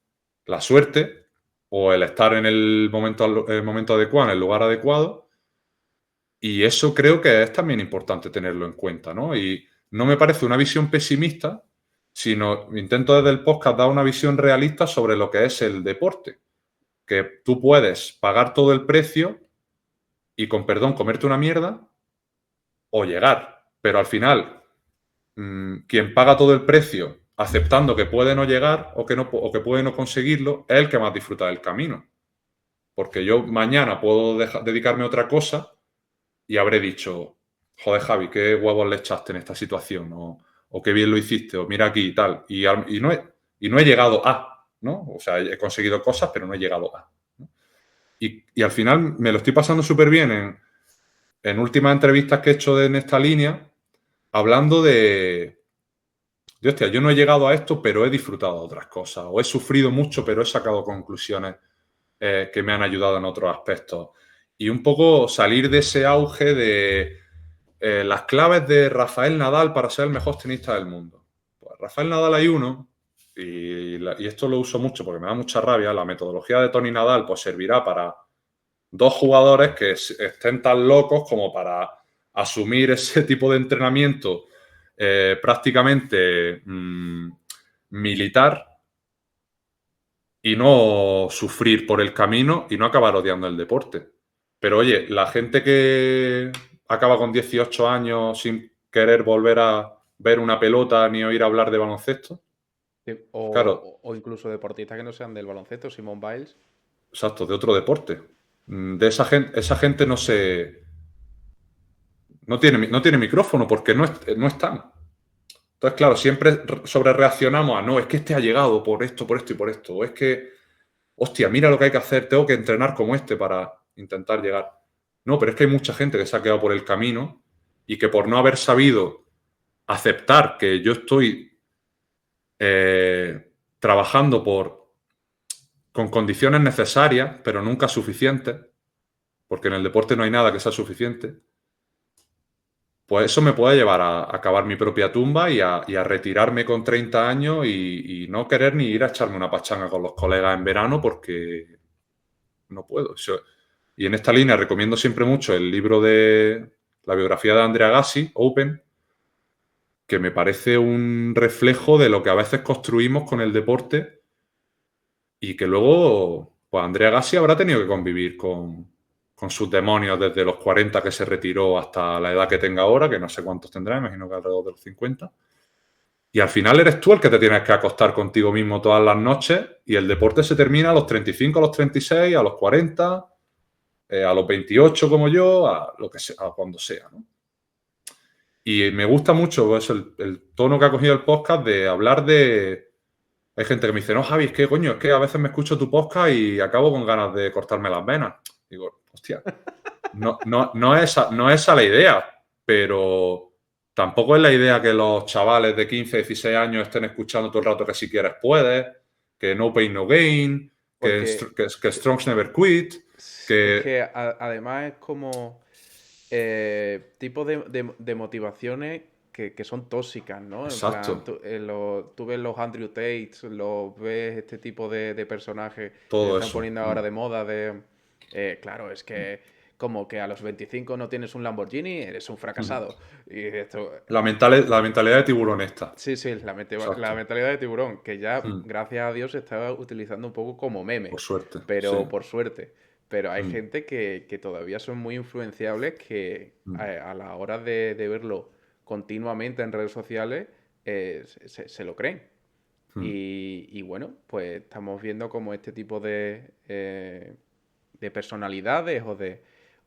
la suerte o el estar en el momento adecuado, en el lugar adecuado. Y eso creo que es también importante tenerlo en cuenta, ¿no? Y no me parece una visión pesimista, sino intento desde el podcast dar una visión realista sobre lo que es el deporte. Que tú puedes pagar todo el precio y, con perdón, comerte una mierda o llegar. Pero al final, quien paga todo el precio aceptando que puede no llegar o que puede no conseguirlo, es el que más disfruta del camino. Porque yo mañana puedo dedicarme a otra cosa y habré dicho, joder, Javi, qué huevos le echaste en esta situación, o qué bien lo hiciste, o mira aquí y tal. Y no he llegado a, ¿no? O sea, he conseguido cosas, pero no he llegado a. ¿No? Y al final me lo estoy pasando súper bien en últimas entrevistas que he hecho en esta línea, hablando de de, hostia, yo no he llegado a esto, pero he disfrutado de otras cosas, o he sufrido mucho, pero he sacado conclusiones que me han ayudado en otros aspectos. Y un poco salir de ese auge de las claves de Rafael Nadal para ser el mejor tenista del mundo. Pues Rafael Nadal hay uno, y esto lo uso mucho porque me da mucha rabia, la metodología de Tony Nadal pues servirá para 2 jugadores que estén tan locos como para asumir ese tipo de entrenamiento prácticamente militar y no sufrir por el camino y no acabar odiando el deporte. Pero oye, la gente que acaba con 18 años sin querer volver a ver una pelota ni oír hablar de baloncesto, claro, O incluso deportistas que no sean del baloncesto, Simone Biles. exacto, de otro deporte. De esa gente no tiene micrófono porque no están. Entonces, claro, siempre sobre reaccionamos a no, es que este ha llegado por esto y por esto. O es que, hostia, mira lo que hay que hacer, tengo que entrenar como este para intentar llegar. No, pero es que hay mucha gente que se ha quedado por el camino y que por no haber sabido aceptar que yo estoy trabajando con condiciones necesarias, pero nunca suficientes, porque en el deporte no hay nada que sea suficiente, pues eso me puede llevar a cavar mi propia tumba y a retirarme con 30 años y no querer ni ir a echarme una pachanga con los colegas en verano porque no puedo. Y en esta línea recomiendo siempre mucho el libro de la biografía de Andrea Agassi, Open, que me parece un reflejo de lo que a veces construimos con el deporte y que luego, pues Andrea Agassi habrá tenido que convivir con sus demonios desde los 40 que se retiró hasta la edad que tenga ahora, que no sé cuántos tendrá, imagino que alrededor de los 50. Y al final eres tú el que te tienes que acostar contigo mismo todas las noches y el deporte se termina a los 35, a los 36, a los 40, a los 28 como yo, a lo que sea, a cuando sea, ¿no? Y me gusta mucho pues, el tono que ha cogido el podcast de hablar de... Hay gente que me dice, no, Javi, es que coño, es que a veces me escucho tu podcast y acabo con ganas de cortarme las venas. Digo, hostia, no es esa la idea, pero tampoco es la idea que los chavales de 15, 16 años estén escuchando todo el rato que si quieres puedes, que no pain, no gain, Porque que Strongs never quit, es que... que además es como tipo de motivaciones que son tóxicas, ¿no? En plan, Exacto, tú ves los Andrew Tates, ves este tipo de personajes que se todo están eso. poniendo ahora de moda claro, es que como que a los 25 no tienes un Lamborghini, eres un fracasado. Y esto, La mentalidad de tiburón esta. sí, la Exacto. mentalidad de tiburón, que ya, gracias a Dios, se está utilizando un poco como meme, Por suerte, pero sí. por suerte. Pero hay Mm, gente que todavía son muy influenciables que mm, a la hora de verlo continuamente en redes sociales se lo creen. mm. Y bueno, pues estamos viendo como este tipo de personalidades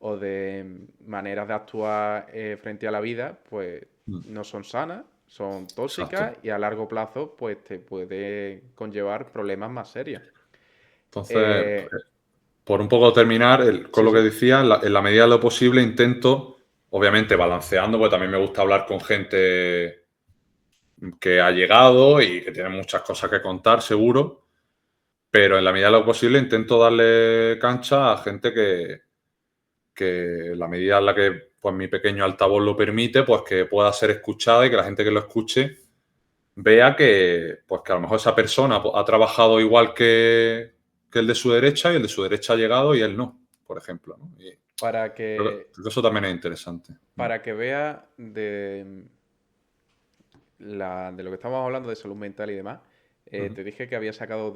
o de maneras de actuar frente a la vida, pues Mm. no son sanas, son tóxicas Exacto. y a largo plazo pues te puede conllevar problemas más serios. Entonces, Eh, por un poco terminar con sí, lo que sí. decía, en la medida de lo posible intento, obviamente balanceando, porque también me gusta hablar con gente que ha llegado y que tiene muchas cosas que contar, seguro, pero en la medida de lo posible intento darle cancha a gente que en la medida en la que pues, mi pequeño altavoz lo permite, pues que pueda ser escuchada y que la gente que lo escuche vea pues, que a lo mejor esa persona pues, ha trabajado igual que el de su derecha y el de su derecha ha llegado y él no, por ejemplo, ¿no? Y Para creo que, que eso también es interesante. para que vea de lo que estamos hablando de salud mental y demás, Ujú. te dije que había sacado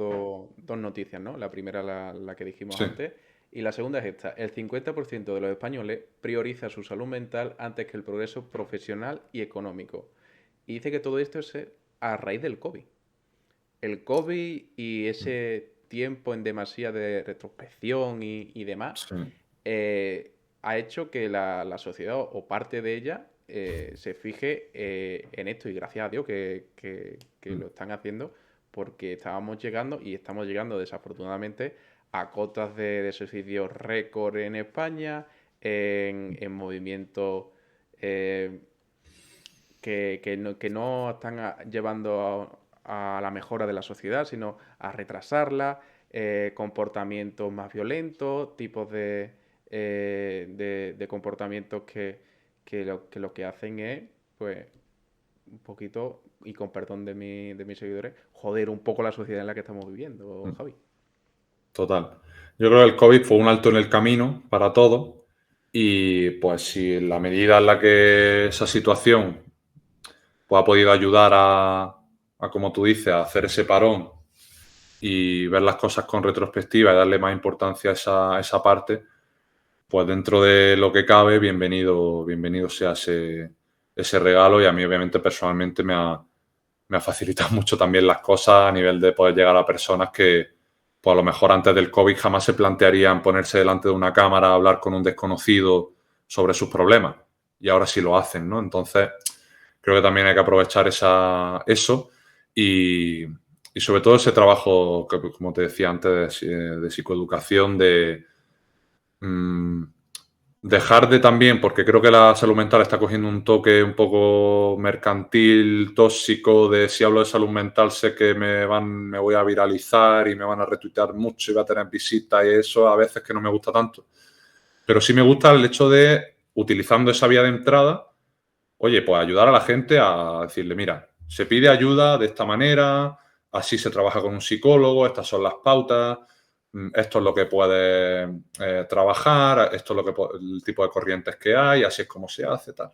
dos noticias, ¿no? La primera, la que dijimos Sí, antes, y la segunda es esta. El 50% de los españoles prioriza su salud mental antes que el progreso profesional y económico. Y dice que todo esto es a raíz del COVID. El COVID y ese tiempo en demasía de retrospección y demás sí. ha hecho que la sociedad o parte de ella se fije en esto y gracias a Dios que Mm. lo están haciendo porque estábamos llegando y estamos llegando desafortunadamente a cotas de suicidios récord en España, en movimientos que no están llevando a la mejora de la sociedad, sino a retrasarla, comportamientos más violentos, tipos de comportamientos que lo que hacen es, pues, un poquito, y con perdón de mis seguidores, joder un poco la sociedad en la que estamos viviendo, Javi. Total. Yo creo que el COVID fue un alto en el camino para todos y pues si en la medida en la que esa situación pues, ha podido ayudar como tú dices, a hacer ese parón y ver las cosas con retrospectiva y darle más importancia a esa parte, pues dentro de lo que cabe, bienvenido sea ese regalo y a mí obviamente personalmente me ha facilitado mucho también las cosas a nivel de poder llegar a personas que pues a lo mejor antes del COVID jamás se plantearían ponerse delante de una cámara a hablar con un desconocido sobre sus problemas y ahora sí lo hacen, ¿no? Entonces creo que también hay que aprovechar eso y sobre todo ese trabajo, que, como te decía antes, de psicoeducación, de dejar de también, porque creo que la salud mental está cogiendo un toque un poco mercantil, tóxico, de si hablo de salud mental sé que me voy a viralizar y me van a retuitear mucho y voy a tener visitas y eso a veces que no me gusta tanto. Pero sí me gusta el hecho de, utilizando esa vía de entrada, oye, pues ayudar a la gente a decirle, mira, se pide ayuda de esta manera, así se trabaja con un psicólogo, estas son las pautas, esto es lo que puedes trabajar, esto es el tipo de corrientes que hay, así es como se hace, tal.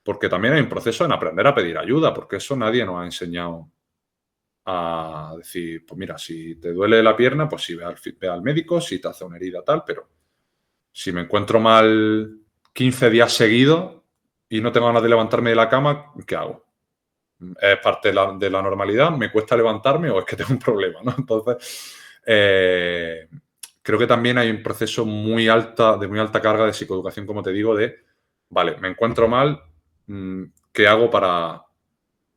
Porque también hay un proceso en aprender a pedir ayuda, porque eso nadie nos ha enseñado a decir, pues mira, si te duele la pierna, pues sí, ve al médico, si te hace una herida, tal, pero si me encuentro mal 15 días seguidos y no tengo ganas de levantarme de la cama, ¿qué hago? ¿Es parte de la normalidad? ¿Me cuesta levantarme o es que tengo un problema? ¿No? Entonces, creo que también hay un proceso de muy alta carga de psicoeducación, como te digo, de, vale, me encuentro mal, ¿qué hago para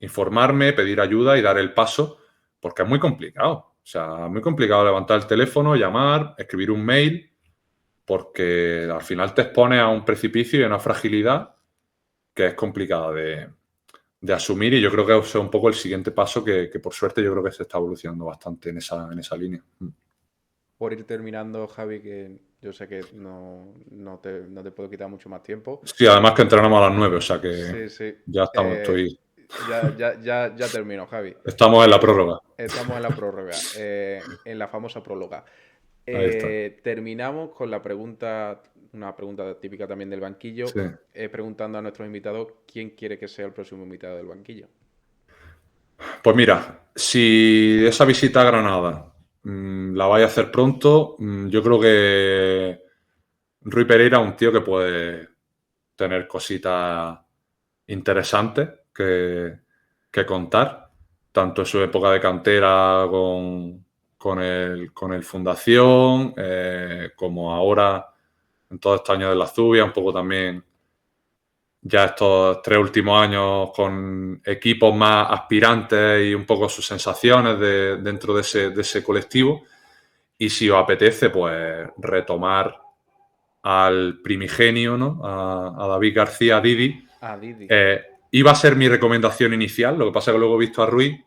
informarme, pedir ayuda y dar el paso? Porque es muy complicado. O sea, es muy complicado levantar el teléfono, llamar, escribir un mail, porque al final te expones a un precipicio y a una fragilidad que es complicada de asumir y yo creo que es un poco el siguiente paso que por suerte yo creo que se está evolucionando bastante en esa línea. Por ir terminando, Javi, que yo sé que no te puedo quitar mucho más tiempo. Sí, además que entrenamos a las 9, o sea que Sí. ya estamos, Ya termino, Javi. estamos en la prórroga. Estamos en la prórroga, en la famosa próloga. Ahí está. Terminamos con una pregunta típica también del banquillo, Sí. Preguntando a nuestros invitados quién quiere que sea el próximo invitado del banquillo. Pues mira, si esa visita a Granada la vais a hacer pronto, yo creo que Rui Pereira es un tío que puede tener cositas interesantes que contar, tanto en su época de cantera con el Fundación, como ahora en todos estos años de la Zubia, un poco también ya estos 3 últimos años con equipos más aspirantes y un poco sus sensaciones dentro de ese colectivo. Y si os apetece, pues retomar al primigenio, ¿no? A David García, Didi. Didi. Iba a ser mi recomendación inicial, lo que pasa es que luego he visto a Rui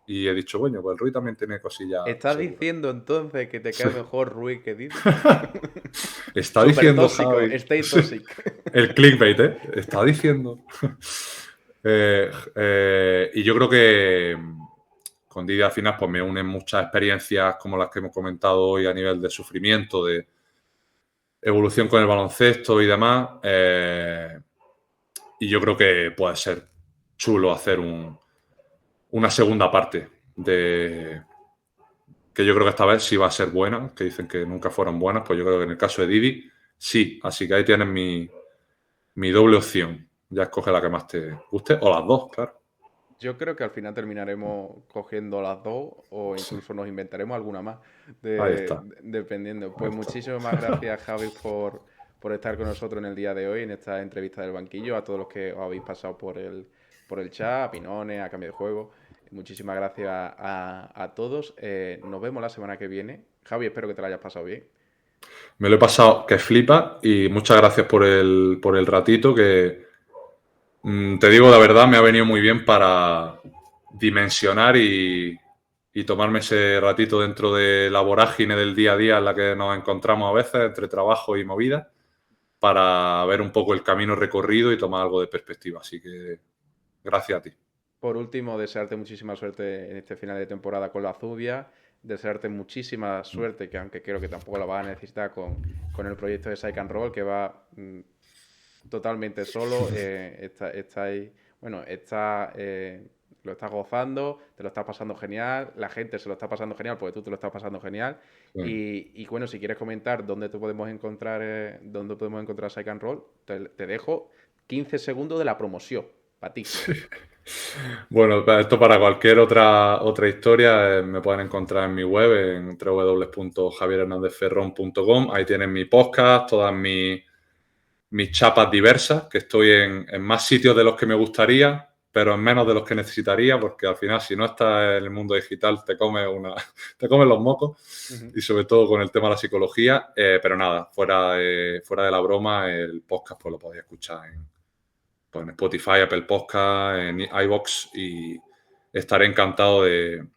y he dicho, bueno, pues Rui también tiene cosillas. ¿Estás diciendo entonces que te cae mejor Rui que Didi? Está diciendo tóxico, Javi. stay toxic. El clickbait, ¿eh? Está diciendo. Y yo creo que con Didi al final pues me unen muchas experiencias como las que hemos comentado hoy a nivel de sufrimiento, de evolución con el baloncesto y demás. Y yo creo que puede ser chulo hacer una segunda parte que yo creo que esta vez sí va a ser buena, que dicen que nunca fueron buenas, pues yo creo que en el caso de Didi sí, así que ahí tienes mi doble opción. Ya escoge la que más te guste, o las dos, claro. Yo creo que al final terminaremos cogiendo las dos o incluso nos inventaremos alguna más, Ahí está. dependiendo. Pues muchísimas gracias, Javi, por estar con nosotros en el día de hoy, en esta entrevista del banquillo, a todos los que os habéis pasado por el chat, a Pinones, a Cambio de Juego. Muchísimas gracias a todos. Nos vemos la semana que viene. Javi, espero que te la hayas pasado bien. Me lo he pasado que flipa y muchas gracias por el ratito que Te digo la verdad, me ha venido muy bien para dimensionar y tomarme ese ratito dentro de la vorágine del día a día en la que nos encontramos a veces, entre trabajo y movida, para ver un poco el camino recorrido y tomar algo de perspectiva. Así que gracias a ti. Por último, desearte muchísima suerte en este final de temporada con la Zubia, desearte muchísima suerte, que aunque creo que tampoco la vas a necesitar con el proyecto de Psych and Roll, que va totalmente solo, está ahí, bueno, lo estás gozando, te lo estás pasando genial, la gente se lo está pasando genial porque tú te lo estás pasando genial. Sí. Y bueno, si quieres comentar dónde podemos encontrar Psych and Roll, te dejo 15 segundos de la promoción, para ti. Bueno, esto para cualquier otra historia me pueden encontrar en mi web en www.javierhernandezferron.com. Ahí tienen mi podcast, todas mis chapas diversas, que estoy en más sitios de los que me gustaría, pero en menos de los que necesitaría, porque al final si no estás en el mundo digital te comes los mocos. Y sobre todo con el tema de la psicología. Pero nada, fuera de la broma, el podcast pues lo podéis escuchar en Spotify, Apple Podcast, en iVoox, y estaré encantado de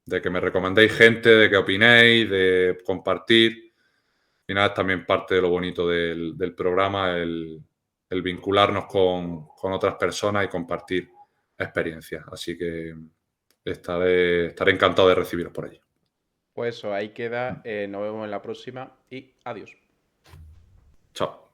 que me recomendéis gente, de que opinéis, de compartir. Y nada, es también parte de lo bonito del programa, el vincularnos con otras personas y compartir experiencias. Así que estaré encantado de recibiros por allí. Pues eso, ahí queda. Nos vemos en la próxima y adiós. Chao.